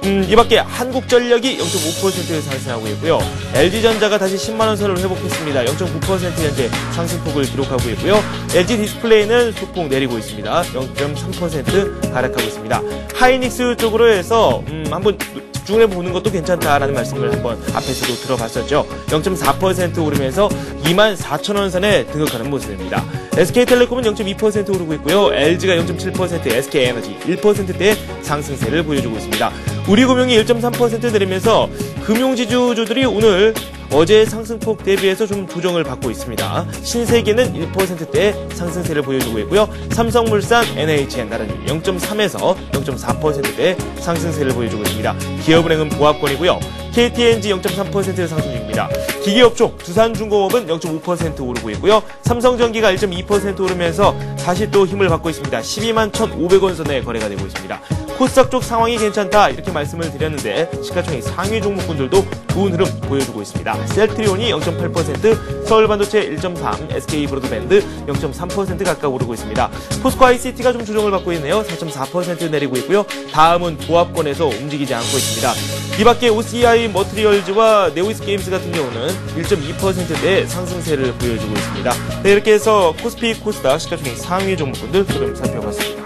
이 밖에 한국전력이 0.5% 상승하고 있고요. LG전자가 다시 10만원 선을 회복했습니다. 0.9% 현재 상승폭을 기록하고 있고요. LG디스플레이는 소폭 내리고 있습니다. 0.3% 하락하고 있습니다. 하이닉스 쪽으로 해서 한번 집중을 해보는 것도 괜찮다라는 말씀을 한번 앞에서도 들어봤었죠. 0.4% 오르면서 24,000원 선에 등극하는 모습입니다. SK텔레콤은 0.2% 오르고 있고요. LG가 0.7%, SK에너지 1%대의 상승세를 보여주고 있습니다. 우리금융이 1.3% 내리면서 금융지주주들이 오늘 어제 상승폭 대비해서 좀 조정을 받고 있습니다. 신세계는 1%대의 상승세를 보여주고 있고요. 삼성물산, NHN 나란히 0.3에서 0.4%대의 상승세를 보여주고 있습니다. 기업은행은 보합권이고요. KTNG 0.3% 상승 중입니다. 기계업종 두산중공업은 0.5% 오르고 있고요. 삼성전기가 1.2% 오르면서 다시 또 힘을 받고 있습니다. 12만 1,500원 선에 거래가 되고 있습니다. 코스닥 쪽 상황이 괜찮다 이렇게 말씀을 드렸는데 시가총액 상위 종목군들도 좋은 흐름 보여주고 있습니다. 셀트리온이 0.8%, 서울반도체 1.3%, SK브로드밴드 0.3% 각각 오르고 있습니다. 포스코 ICT가 좀 조정을 받고 있네요. 4.4% 내리고 있고요. 다음은 보합권에서 움직이지 않고 있습니다. 이 밖에 OCI 머티리얼즈와 네오이스게임스 같은 경우는 1.2%대 상승세를 보여주고 있습니다. 네, 이렇게 해서 코스피, 코스닥 시가총액 상위 종목군들 흐름 살펴봤습니다.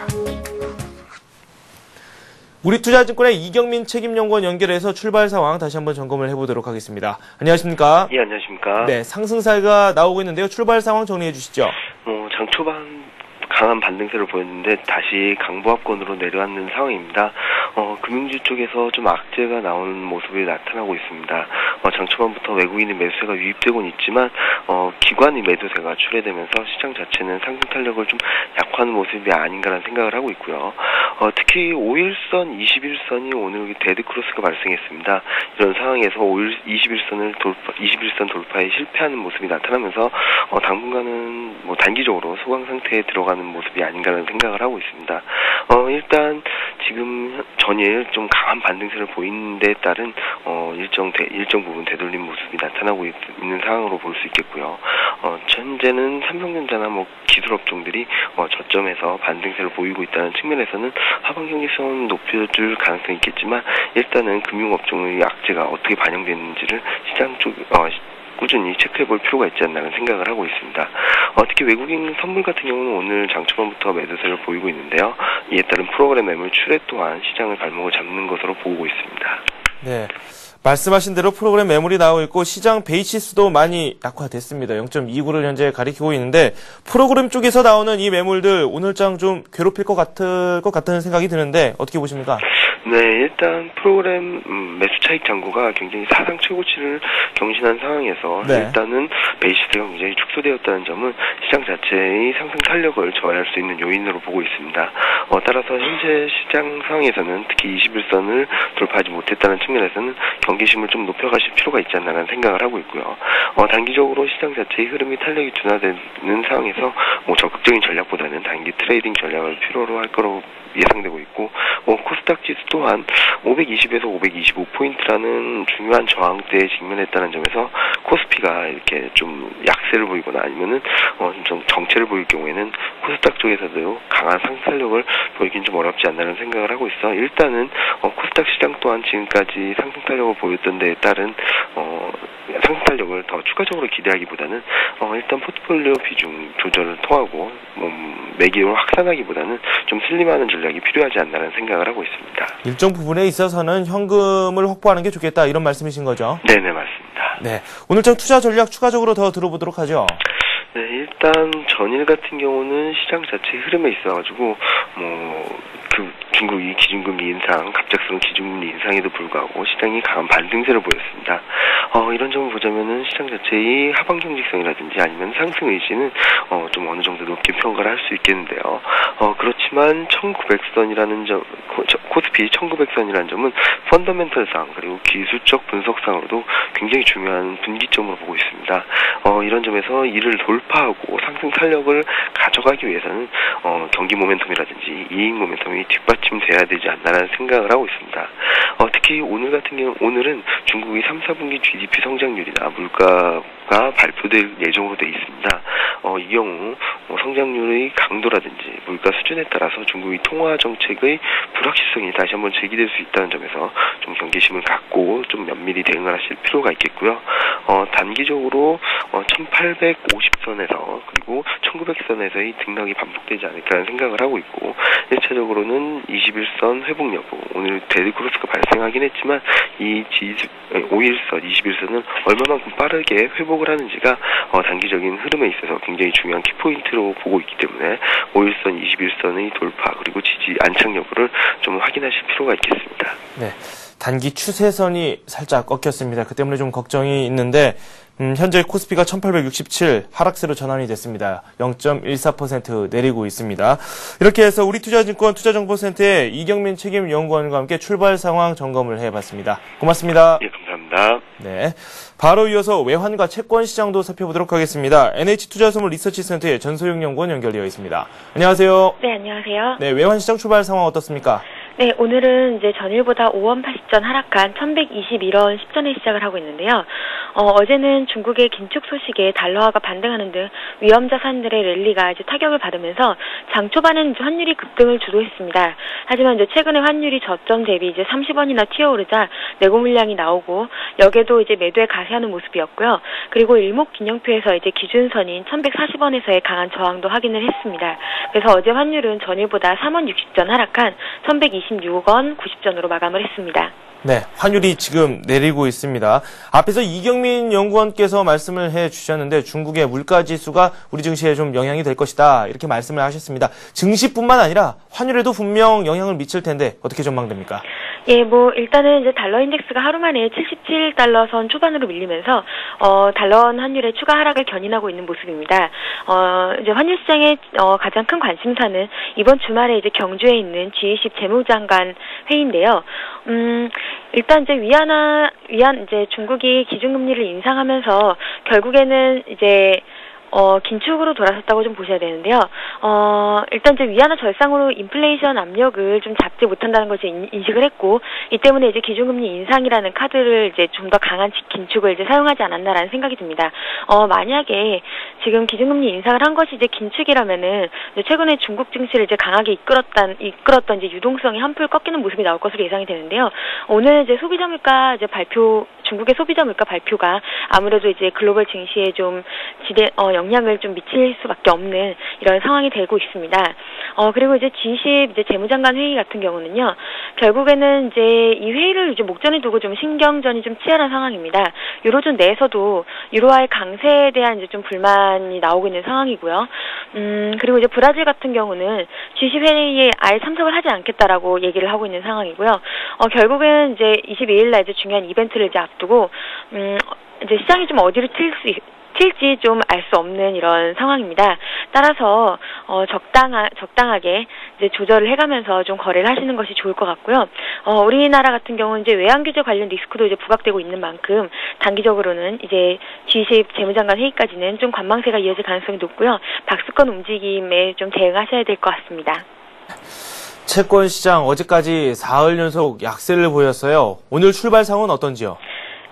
우리투자증권의 이경민 책임연구원 연결해서 출발 상황 다시 한번 점검을 해보도록 하겠습니다. 안녕하십니까? 예, 안녕하십니까? 네, 상승세가 나오고 있는데요. 출발 상황 정리해 주시죠. 장 초반 강한 반등세를 보였는데 다시 강보합권으로 내려앉는 상황입니다. 금융주 쪽에서 좀 악재가 나오는 모습이 나타나고 있습니다. 장 초반부터 외국인의 매수세가 유입되고는 있지만 기관의 매도세가 출회되면서 시장 자체는 상승 탄력을 좀 약화하는 모습이 아닌가라는 생각을 하고 있고요. 특히 5일선, 21선이 오늘 데드크로스가 발생했습니다. 이런 상황에서 21선 돌파에 실패하는 모습이 나타나면서 당분간은 단기적으로 소강 상태에 들어가는 모습이 아닌가라는 생각을 하고 있습니다. 일단 지금 전일 좀 강한 반등세를 보이는 데 따른 일정 부분 되돌림 모습이 나타나고 있는 상황으로 볼 수 있겠고요. 현재는 삼성전자나 기술업종들이 저점에서 반등세를 보이고 있다는 측면에서는 하방 경직성은 높여줄 가능성이 있겠지만 일단은 금융업종의 악재가 어떻게 반영되는지를 시장 쪽 꾸준히 체크해볼 필요가 있지 않나라는 생각을 하고 있습니다. 특히 외국인 선물 같은 경우는 오늘 장초반부터 매도세를 보이고 있는데요. 이에 따른 프로그램 매물 출회 또한 시장의 발목을 잡는 것으로 보고 있습니다. 네, 말씀하신 대로 프로그램 매물이 나오고 있고 시장 베이시스도 많이 약화됐습니다. 0.29를 현재 가리키고 있는데 프로그램 쪽에서 나오는 이 매물들 오늘장 좀 괴롭힐 것 같다는 생각이 드는데 어떻게 보십니까? 네, 일단 프로그램 매수 차익 잔고가 굉장히 사상 최고치를 경신한 상황에서 네. 일단은 베이시스가 굉장히 축소되었다는 점은 시장 자체의 상승 탄력을 저해할 수 있는 요인으로 보고 있습니다. 따라서 현재 시장 상황에서는 특히 21선을 돌파하지 못했다는 측면에서는 경계심을 좀 높여가실 필요가 있지 않나라는 생각을 하고 있고요. 단기적으로 시장 자체의 흐름이 탄력이 둔화되는 상황에서 적극적인 전략보다는 단기 트레이딩 전략을 필요로 할 거로 예상되고 있고 코스닥 지수 또한 520에서 525포인트라는 중요한 저항대에 직면했다는 점에서 코스피가 이렇게 좀 약세를 보이거나 아니면은 좀 정체를 보일 경우에는 코스닥 쪽에서도 강한 상승탄력을 보이긴 좀 어렵지 않나는 생각을 하고 있어 일단은 코스닥 시장 또한 지금까지 상승탄력을 보였던 데에 따른 상승탄력을 더 추가적으로 기대하기보다는 일단 포트폴리오 비중 조절을 통하고 매기를 확산하기보다는 좀 슬림하는 전략이 필요하지 않나라는 생각을 하고 있습니다. 일정 부분에 있어서는 현금을 확보하는 게 좋겠다 이런 말씀이신 거죠? 네네 맞습니다. 네, 오늘장 투자 전략 추가적으로 더 들어보도록 하죠. 네, 일단 전일 같은 경우는 시장 자체의 흐름에 있어가지고 중국이 기준금리 인상, 갑작스러운 기준금리 인상에도 불구하고 시장이 강한 반등세를 보였습니다. 이런 점을 보자면은 시장 자체의 하방 경직성이라든지 아니면 상승 의지는 좀 어느 정도 높게 평가를 할 수 있겠는데요. 그렇지만 그렇지만 1900선이라는 점, 코스피 1900선이라는 점은 펀더멘털상 그리고 기술적 분석상으로도 굉장히 중요한 분기점으로 보고 있습니다. 이런 점에서 이를 돌파하고 상승 탄력을 가져가기 위해서는 경기 모멘텀이라든지 이익 모멘텀이 뒷받침돼야 되지 않나라는 생각을 하고 있습니다. 특히 오늘 같은 경우 오늘은 중국의 3, 4분기 GDP 성장률이나 물가가 발표될 예정으로 되어 있습니다. 이 경우 성장률의 강도라든지 물가 수준에 따라서 중국의 통화 정책의 불확실성이 다시 한번 제기될 수 있다는 점에서 좀 경계심을 갖고 좀 면밀히 대응을 하실 필요가 있겠고요. 단기적으로 1850선에서 그리고 1900선에서의 등락이 반복되지 않을까라는 생각을 하고 있고 1차적으로는 21선 회복 여부 오늘 데드크로스가 발생하긴 했지만 이 5일선, 21선은 얼마만큼 빠르게 회복을 하는지가 단기적인 흐름에 있어서 굉장히 중요한 키포인트로 보고 있기 때문에 5일선, 21선의 돌파 그리고 지지 안착 여부를 좀 확인하실 필요가 있겠습니다. 네, 단기 추세선이 살짝 꺾였습니다. 그 때문에 좀 걱정이 있는데 현재 코스피가 1867 하락세로 전환이 됐습니다. 0.14% 내리고 있습니다. 이렇게 해서 우리투자증권 투자정보센터의 이경민 책임연구원과 함께 출발 상황 점검을 해봤습니다. 고맙습니다. 예, 감사합니다. 네, 바로 이어서 외환과 채권 시장도 살펴보도록 하겠습니다. NH투자선물 리서치센터의 전소영 연구원 연결되어 있습니다. 안녕하세요. 네, 안녕하세요. 네, 외환 시장 출발 상황 어떻습니까? 네, 오늘은 이제 전일보다 5원 80전 하락한 1121원 10전에 시작을 하고 있는데요. 어제는 중국의 긴축 소식에 달러화가 반등하는 등 위험 자산들의 랠리가 이제 타격을 받으면서 장 초반에는 환율이 급등을 주도했습니다. 하지만 이제 최근에 환율이 저점 대비 이제 30원이나 튀어오르자 내고 물량이 나오고 여기에도 이제 매도에 가세하는 모습이었고요. 그리고 일목균형표에서 이제 기준선인 1140원에서의 강한 저항도 확인을 했습니다. 그래서 어제 환율은 전일보다 3원 60전 하락한 1126원 90전으로 마감을 했습니다. 네, 환율이 지금 내리고 있습니다. 앞에서 이경민 연구원께서 말씀을 해주셨는데 중국의 물가지수가 우리 증시에 좀 영향이 될 것이다 이렇게 말씀을 하셨습니다. 증시뿐만 아니라 환율에도 분명 영향을 미칠 텐데 어떻게 전망됩니까? 예, 일단은 이제 달러 인덱스가 하루 만에 77달러 선 초반으로 밀리면서 달러원 환율의 추가 하락을 견인하고 있는 모습입니다. 이제 환율 시장의 가장 큰 관심사는 이번 주말에 이제 경주에 있는 G20 재무장관 회의인데요. 일단 이제 이제 중국이 기준금리를 인상하면서 결국에는 이제 긴축으로 돌아섰다고 좀 보셔야 되는데요. 일단 이제 위안화 절상으로 인플레이션 압력을 좀 잡지 못한다는 것을 인식을 했고, 이 때문에 이제 기준금리 인상이라는 카드를 이제 좀 더 강한 긴축을 이제 사용하지 않았나라는 생각이 듭니다. 만약에 지금 기준금리 인상을 한 것이 이제 긴축이라면은 이제 최근에 중국 증시를 이제 강하게 이끌었던 이제 유동성이 한풀 꺾이는 모습이 나올 것으로 예상이 되는데요. 오늘 이제 소비자 물가 이제 중국의 소비자 물가 발표가 아무래도 이제 글로벌 증시에 좀 영향을 좀 미칠 수밖에 없는 이런 상황이 되고 있습니다. 그리고 이제 G20 이제 재무장관 회의 같은 경우는요, 결국에는 이제 이 회의를 이제 목전에 두고 좀 신경전이 좀 치열한 상황입니다. 유로존 내에서도 유로화의 강세에 대한 이제 좀 불만이 나오고 있는 상황이고요. 그리고 이제 브라질 같은 경우는 G20 회의에 아예 참석을 하지 않겠다라고 얘기를 하고 있는 상황이고요. 결국은 이제 22일 날 이제 중요한 이벤트를 이제 앞두고 이제 시장이 좀 어디로 튈지 좀 알 수 없는 이런 상황입니다. 따라서 적당하게 이제 조절을 해가면서 좀 거래를 하시는 것이 좋을 것 같고요. 우리나라 같은 경우는 이제 외환 규제 관련 리스크도 이제 부각되고 있는 만큼 단기적으로는 이제 G20 재무장관 회의까지는 좀 관망세가 이어질 가능성이 높고요. 박스권 움직임에 좀 대응하셔야 될 것 같습니다. 채권 시장 어제까지 사흘 연속 약세를 보였어요. 오늘 출발상은 어떤지요?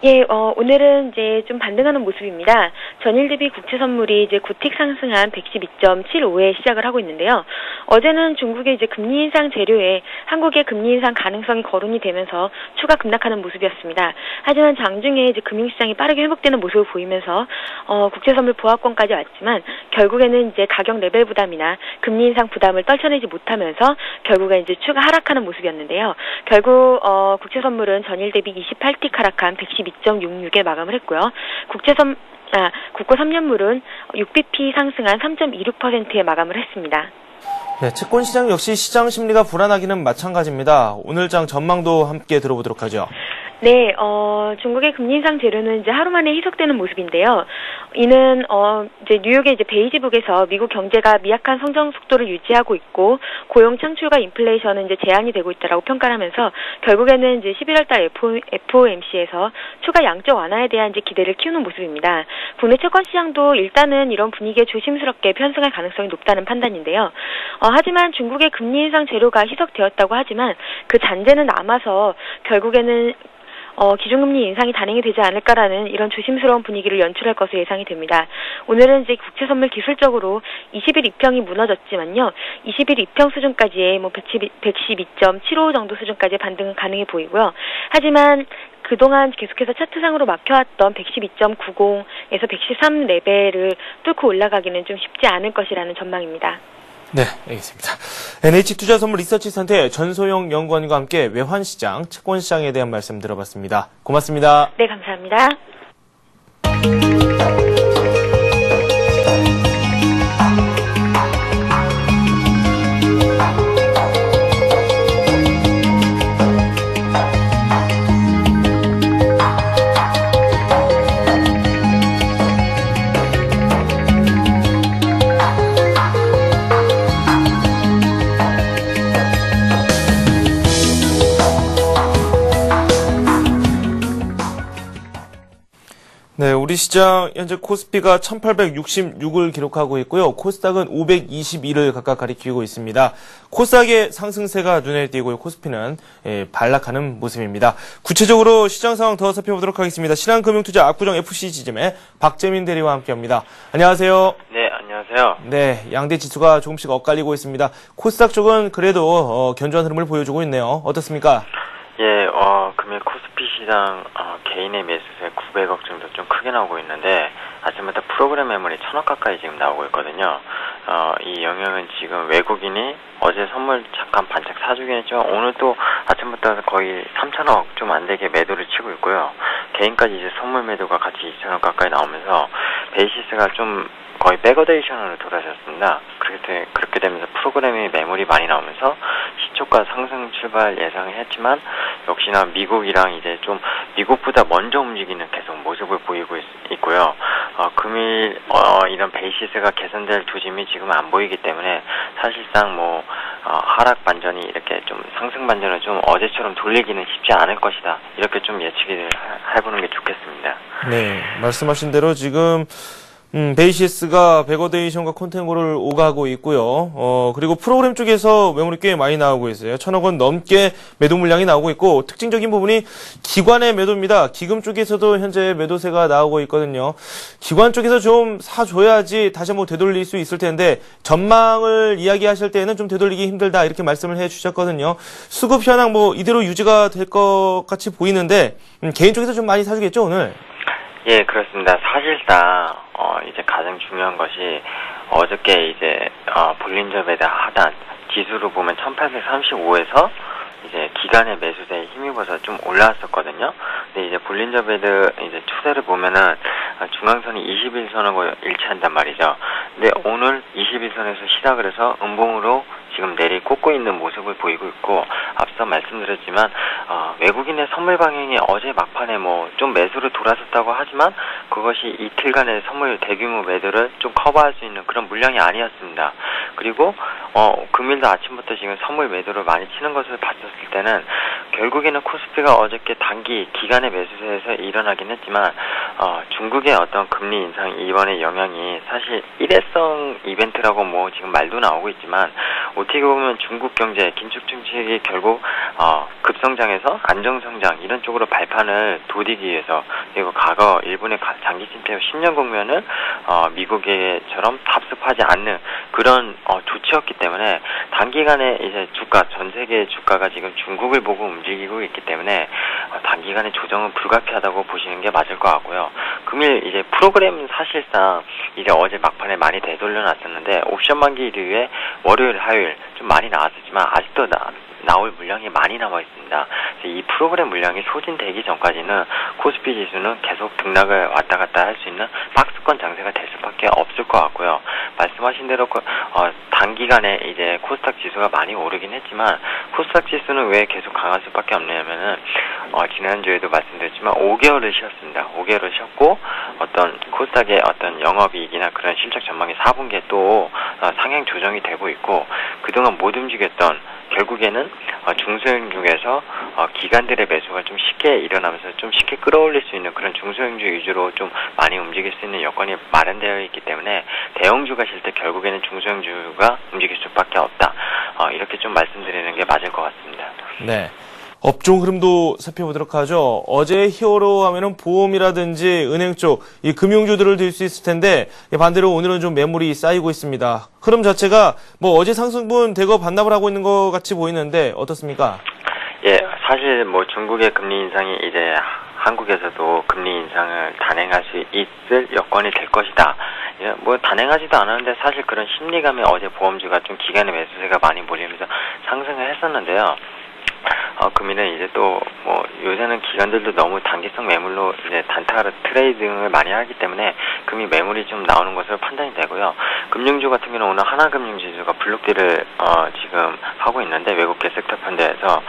예, 오늘은 이제 좀 반등하는 모습입니다. 전일 대비 국채 선물이 이제 구틱 상승한 112.75에 시작을 하고 있는데요. 어제는 중국의 이제 금리 인상 재료에 한국의 금리 인상 가능성이 거론이 되면서 추가 급락하는 모습이었습니다. 하지만 장중에 이제 금융시장이 빠르게 회복되는 모습을 보이면서 국채 선물 보합권까지 왔지만 결국에는 이제 가격 레벨 부담이나 금리 인상 부담을 떨쳐내지 못하면서 결국엔 이제 추가 하락하는 모습이었는데요. 결국 국채 선물은 전일 대비 28틱 하락한 112.66에 마감을 했고요. 국고 3년물은 6bp 상승한 3.26%에 마감을 했습니다. 네, 채권 시장 역시 시장 심리가 불안하기는 마찬가지입니다. 오늘 장 전망도 함께 들어보도록 하죠. 네, 중국의 금리 인상 재료는 이제 하루 만에 희석되는 모습인데요. 이는 이제 뉴욕의 이제 베이지북에서 미국 경제가 미약한 성장 속도를 유지하고 있고 고용 창출과 인플레이션은 이제 제한이 되고 있다라고 평가를 하면서 결국에는 이제 11월달 FOMC에서 추가 양적 완화에 대한 이제 기대를 키우는 모습입니다. 국내 채권 시장도 일단은 이런 분위기에 조심스럽게 편승할 가능성이 높다는 판단인데요. 하지만 중국의 금리 인상 재료가 희석되었다고 하지만 그 잔재는 남아서 결국에는 기준금리 인상이 단행이 되지 않을까라는 이런 조심스러운 분위기를 연출할 것으로 예상이 됩니다. 오늘은 이제 국채 선물 기술적으로 20일 이평이 무너졌지만요. 20일 이평 수준까지의 112.75 정도 수준까지의 반등은 가능해 보이고요. 하지만 그동안 계속해서 차트상으로 막혀왔던 112.90에서 113 레벨을 뚫고 올라가기는 좀 쉽지 않을 것이라는 전망입니다. 네, 알겠습니다. NH투자선물 리서치센터의 전소영 연구원과 함께 외환시장, 채권시장에 대한 말씀 들어봤습니다. 고맙습니다. 네, 감사합니다. 네, 우리 시장 현재 코스피가 1866을 기록하고 있고요. 코스닥은 521을 각각 가리키고 있습니다. 코스닥의 상승세가 눈에 띄고요. 코스피는 반락하는 모습입니다. 구체적으로 시장 상황 더 살펴보도록 하겠습니다. 신한금융투자 압구정 FC지점의 박재민 대리와 함께합니다. 안녕하세요. 네, 안녕하세요. 네, 양대 지수가 조금씩 엇갈리고 있습니다. 코스닥 쪽은 그래도 견조한 흐름을 보여주고 있네요. 어떻습니까? 예, 금일 코스피 시장 개인의 매수세 900억 정도 좀 크게 나오고 있는데 아침부터 프로그램 매물이 1000억 가까이 지금 나오고 있거든요. 이 영향은 지금 외국인이 어제 선물 잠깐 반짝 사주긴 했지만 오늘 또 아침부터 거의 3000억 좀 안 되게 매도를 치고 있고요. 개인까지 이제 선물 매도가 같이 2000억 가까이 나오면서 베이시스가 좀 거의 백어데이션으로 돌아섰습니다. 그렇게 되면서 프로그램의 매물이 많이 나오면서 시초가 상승 출발 예상을 했지만 역시나 미국이랑 이제 좀 미국보다 먼저 움직이는 계속 모습을 보이고 있고요. 금일 이런 베이시스가 개선될 조짐이 지금 안 보이기 때문에 사실상 하락 반전이 이렇게 좀 상승 반전을 좀 어제처럼 돌리기는 쉽지 않을 것이다. 이렇게 좀 예측을 해보는 게 좋겠습니다. 네, 말씀하신 대로 지금 베이시스가 백어데이션과 콘텐고를 오가고 있고요. 그리고 프로그램 쪽에서 매물이 꽤 많이 나오고 있어요. 1000억 원 넘게 매도 물량이 나오고 있고, 특징적인 부분이 기관의 매도입니다. 기금 쪽에서도 현재 매도세가 나오고 있거든요. 기관 쪽에서 좀 사줘야지 다시 한번 되돌릴 수 있을 텐데, 전망을 이야기하실 때는 좀 되돌리기 힘들다, 이렇게 말씀을 해 주셨거든요. 수급 현황 이대로 유지가 될 것 같이 보이는데, 개인 쪽에서 좀 많이 사주겠죠, 오늘? 예, 그렇습니다. 사실상 이제 가장 중요한 것이 어저께 이제 볼린저 배드 하단 지수로 보면 1835에서 이제 기간의 매수세에 힘입어서 좀 올라왔었거든요. 근데 이제 볼린저 배드 이제 추세를 보면은 중앙선이 21선하고 일치한단 말이죠. 근데 오늘 21선에서 시작을 해서 음봉으로 지금 내리꽂고 있는 모습을 보이고 있고, 앞서 말씀드렸지만 외국인의 선물 방향이 어제 막판에 좀 매수로 돌아섰다고 하지만 그것이 이틀간의 선물 대규모 매도를 좀 커버할 수 있는 그런 물량이 아니었습니다. 그리고 금일도 아침부터 지금 선물 매도를 많이 치는 것을 봤었을 때는 결국에는 코스피가 어저께 단기 기간의 매수세에서 일어나긴 했지만 중국의 어떤 금리 인상 이번의 영향이 사실 일회성 이벤트라고 지금 말도 나오고 있지만 어떻게 보면 중국 경제 긴축 정책이 결국 급성장에서 안정성장 이런 쪽으로 발판을 도디기 위해서, 그리고 과거 일본의 장기 침체 10년 국면을 미국처럼 답습하지 않는 그런 조치였기 때문에 단기간에 이제 전 세계 주가가 지금 중국을 보고 움직이고 있기 때문에 단기간에 조정은 불가피하다고 보시는 게 맞을 것 같고요. 금일 이제 프로그램은 사실상 이제 어제 막판에 많이 되돌려놨었는데 옵션 만기 이후에 월요일, 화요일 좀 많이 나왔었지만 아직도 나올 물량이 많이 남아 있습니다. 이 프로그램 물량이 소진되기 전까지는 코스피 지수는 계속 등락을 왔다 갔다 할 수 있는 박스 하수권 장세가 될 수밖에 없을 것 같고요. 말씀하신 대로 단기간에 이제 코스닥 지수가 많이 오르긴 했지만 코스닥 지수는 왜 계속 강할 수밖에 없냐면은 지난주에도 말씀드렸지만 5개월을 쉬었습니다. 5개월을 쉬었고 어떤 코스닥의 어떤 영업이익이나 그런 실적 전망이 4분기에 또 상향 조정이 되고 있고 그동안 못 움직였던 결국에는 중소형주에서 기관들의 매수가 좀 쉽게 일어나면서 좀 쉽게 끌어올릴 수 있는 그런 중소형주 위주로 좀 많이 움직일 수 있는 여건이 마련되어 있기 때문에 대형주가 쉴 때 결국에는 중소형주가 움직일 수밖에 없다. 이렇게 좀 말씀드리는 게 맞을 것 같습니다. 네. 업종 흐름도 살펴보도록 하죠. 어제 히어로 하면은 보험이라든지 은행 쪽, 이 금융주들을 들 수 있을 텐데, 반대로 오늘은 좀 매물이 쌓이고 있습니다. 흐름 자체가 뭐 어제 상승분 대거 반납을 하고 있는 것 같이 보이는데, 어떻습니까? 예, 사실 뭐 중국의 금리 인상이 이제 한국에서도 금리 인상을 단행할 수 있을 여건이 될 것이다. 뭐 단행하지도 않았는데 사실 그런 심리감에 어제 보험주가 좀 기간의 매수세가 많이 몰리면서 상승을 했었는데요. 금리는 이제 또 뭐 요새는 기관들도 너무 단기성 매물로 이제 단타 트레이딩을 많이 하기 때문에 금리 매물이 좀 나오는 것으로 판단이 되고요. 금융주 같은 경우는 오늘 하나금융지수가 블록딜을 지금 하고 있는데 외국계 섹터 펀드에서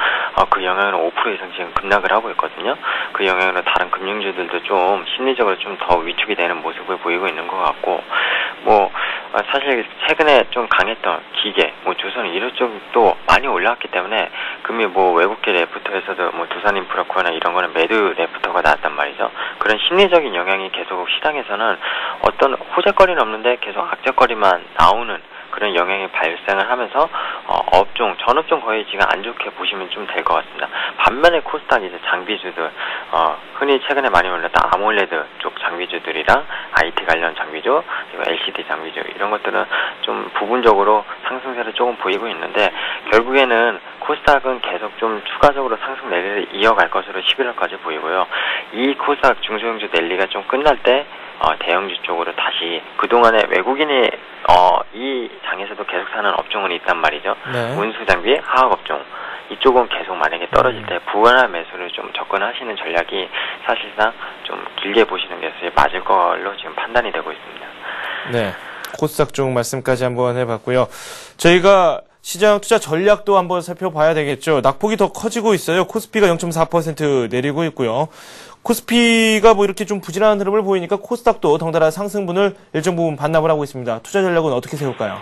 그 영향으로 5% 이상 지금 급락을 하고 있거든요. 그 영향으로 다른 금융주들도 좀 심리적으로 좀 더 위축이 되는 모습을 보이고 있는 것 같고 뭐 사실 최근에 좀 강했던 기계, 뭐 조선 이런 쪽도 많이 올라왔기 때문에 금리 뭐 외국계 레프터에서도 뭐 두산인프라코나 이런 거는 매도 레프터가 나왔단 말이죠. 그런 심리적인 영향이 계속 시장에서는 어떤 호재거리는 없는데 계속 악재거리만 나오는 그런 영향이 발생을 하면서 업종, 전업종 거의 지금 안 좋게 보시면 좀 될 것 같습니다. 반면에 코스닥 이제 장비주들, 흔히 최근에 많이 올랐던 아몰레드 쪽 장비주들이랑 IT 관련 장비주, 그리고 LCD 장비주 이런 것들은 좀 부분적으로 상승세를 조금 보이고 있는데 결국에는 코스닥은 계속 좀 추가적으로 상승 랠리를 이어갈 것으로 11월까지 보이고요. 이 코스닥 중소형주 랠리가 좀 끝날 때 대형주 쪽으로 다시 그동안에 외국인이 이 장에서도 계속 사는 업종은 있단 말이죠. 네. 운수장비, 화학업종 이쪽은 계속 만약에 떨어질 때 부활한 매수를 좀 접근하시는 전략이 사실상 좀 길게 보시는 게 맞을 걸로 지금 판단이 되고 있습니다. 네, 코스닥 쪽 말씀까지 한번 해봤고요. 저희가 시장 투자 전략도 한번 살펴봐야 되겠죠. 낙폭이 더 커지고 있어요. 코스피가 0.4% 내리고 있고요. 코스피가 뭐 이렇게 좀 부진한 흐름을 보이니까 코스닥도 덩달아 상승분을 일정 부분 반납을 하고 있습니다. 투자 전략은 어떻게 세울까요?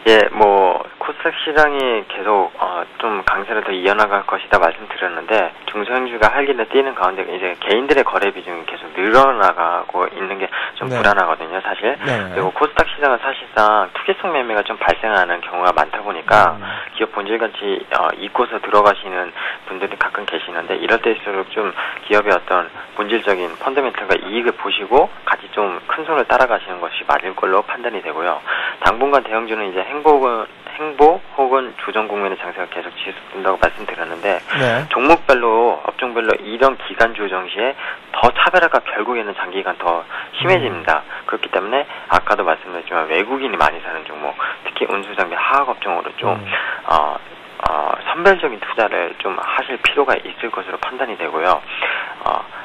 예, 뭐 코스닥 시장이 계속 좀 강세를 더 이어나갈 것이다 말씀드렸는데 중소형주가 활기를 띠는 가운데 이제 개인들의 거래 비중이 계속 늘어나가고 있는 게 좀 네. 불안하거든요, 사실. 네. 그리고 코스닥 시장은 사실상 투기성 매매가 좀 발생하는 경우가 많다 보니까 기업 본질같이 잊고서 들어가시는 분들이 가끔 계시는데 이럴 때일수록 좀 기업의 어떤 본질적인 펀더멘털과 이익을 보시고 같이 좀 큰 손을 따라가시는 것이 맞을 걸로 판단이 되고요. 당분간 대형주는 이제 행보 혹은 조정 국면의 장세가 계속 지속된다고 말씀드렸는데 네. 종목별로 업종별로 이런 기간 조정 시에 더 차별화가 결국에는 장기간 더 심해집니다. 그렇기 때문에 아까도 말씀드렸지만 외국인이 많이 사는 종목 특히 운수장비 화학업종으로 좀 선별적인 투자를 좀 하실 필요가 있을 것으로 판단이 되고요.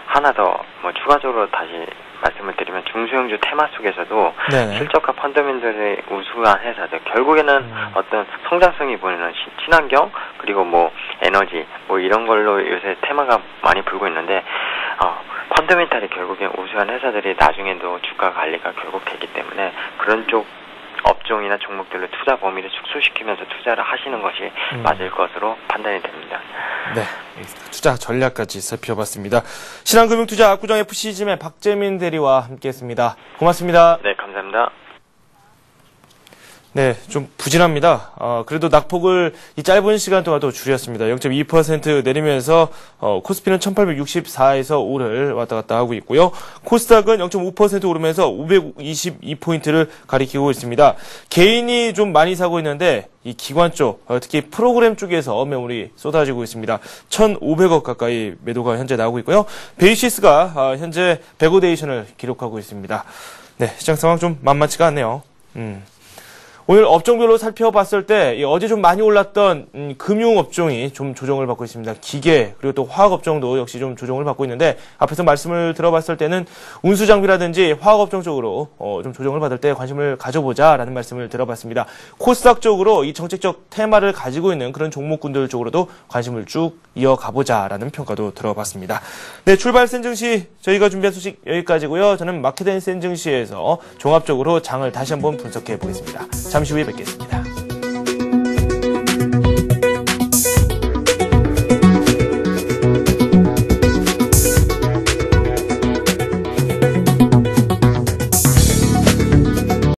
하나 더 뭐 추가적으로 다시 말씀을 드리면 중소형주 테마 속에서도 네네. 실적과 펀더멘털의 우수한 회사들 결국에는 어떤 성장성이 보이는 친환경 그리고 뭐 에너지 뭐 이런 걸로 요새 테마가 많이 불고 있는데 펀더멘털이 결국엔 우수한 회사들이 나중에도 주가 관리가 결국 되기 때문에 그런 쪽 업종이나 종목들로 투자 범위를 축소시키면서 투자를 하시는 것이 맞을 것으로 판단이 됩니다. 네, 투자 전략까지 살펴봤습니다. 신한금융투자 압구정 FC지매 박재민 대리와 함께했습니다. 고맙습니다. 네, 감사합니다. 네, 좀 부진합니다. 그래도 낙폭을 이 짧은 시간 동안 또 줄였습니다. 0.2% 내리면서 코스피는 1864에서 5를 왔다 갔다 하고 있고요. 코스닥은 0.5% 오르면서 522포인트를 가리키고 있습니다. 개인이 좀 많이 사고 있는데 이 기관 쪽, 특히 프로그램 쪽에서 매물이 쏟아지고 있습니다. 1,500억 가까이 매도가 현재 나오고 있고요. 베이시스가 현재 백오데이션을 기록하고 있습니다. 네, 시장 상황 좀 만만치가 않네요. 오늘 업종별로 살펴봤을 때 어제 좀 많이 올랐던 금융업종이 좀 조정을 받고 있습니다. 기계 그리고 또 화학업종도 역시 좀 조정을 받고 있는데 앞에서 말씀을 들어봤을 때는 운수장비라든지 화학업종 쪽으로 좀 조정을 받을 때 관심을 가져보자라는 말씀을 들어봤습니다. 코스닥 쪽으로 이 정책적 테마를 가지고 있는 그런 종목군들 쪽으로도 관심을 쭉 이어가보자라는 평가도 들어봤습니다. 네, 출발 센증시 저희가 준비한 소식 여기까지고요. 저는 마켓앤 센증시에서 종합적으로 장을 다시 한번 분석해 보겠습니다. 잠시 후에 뵙겠습니다.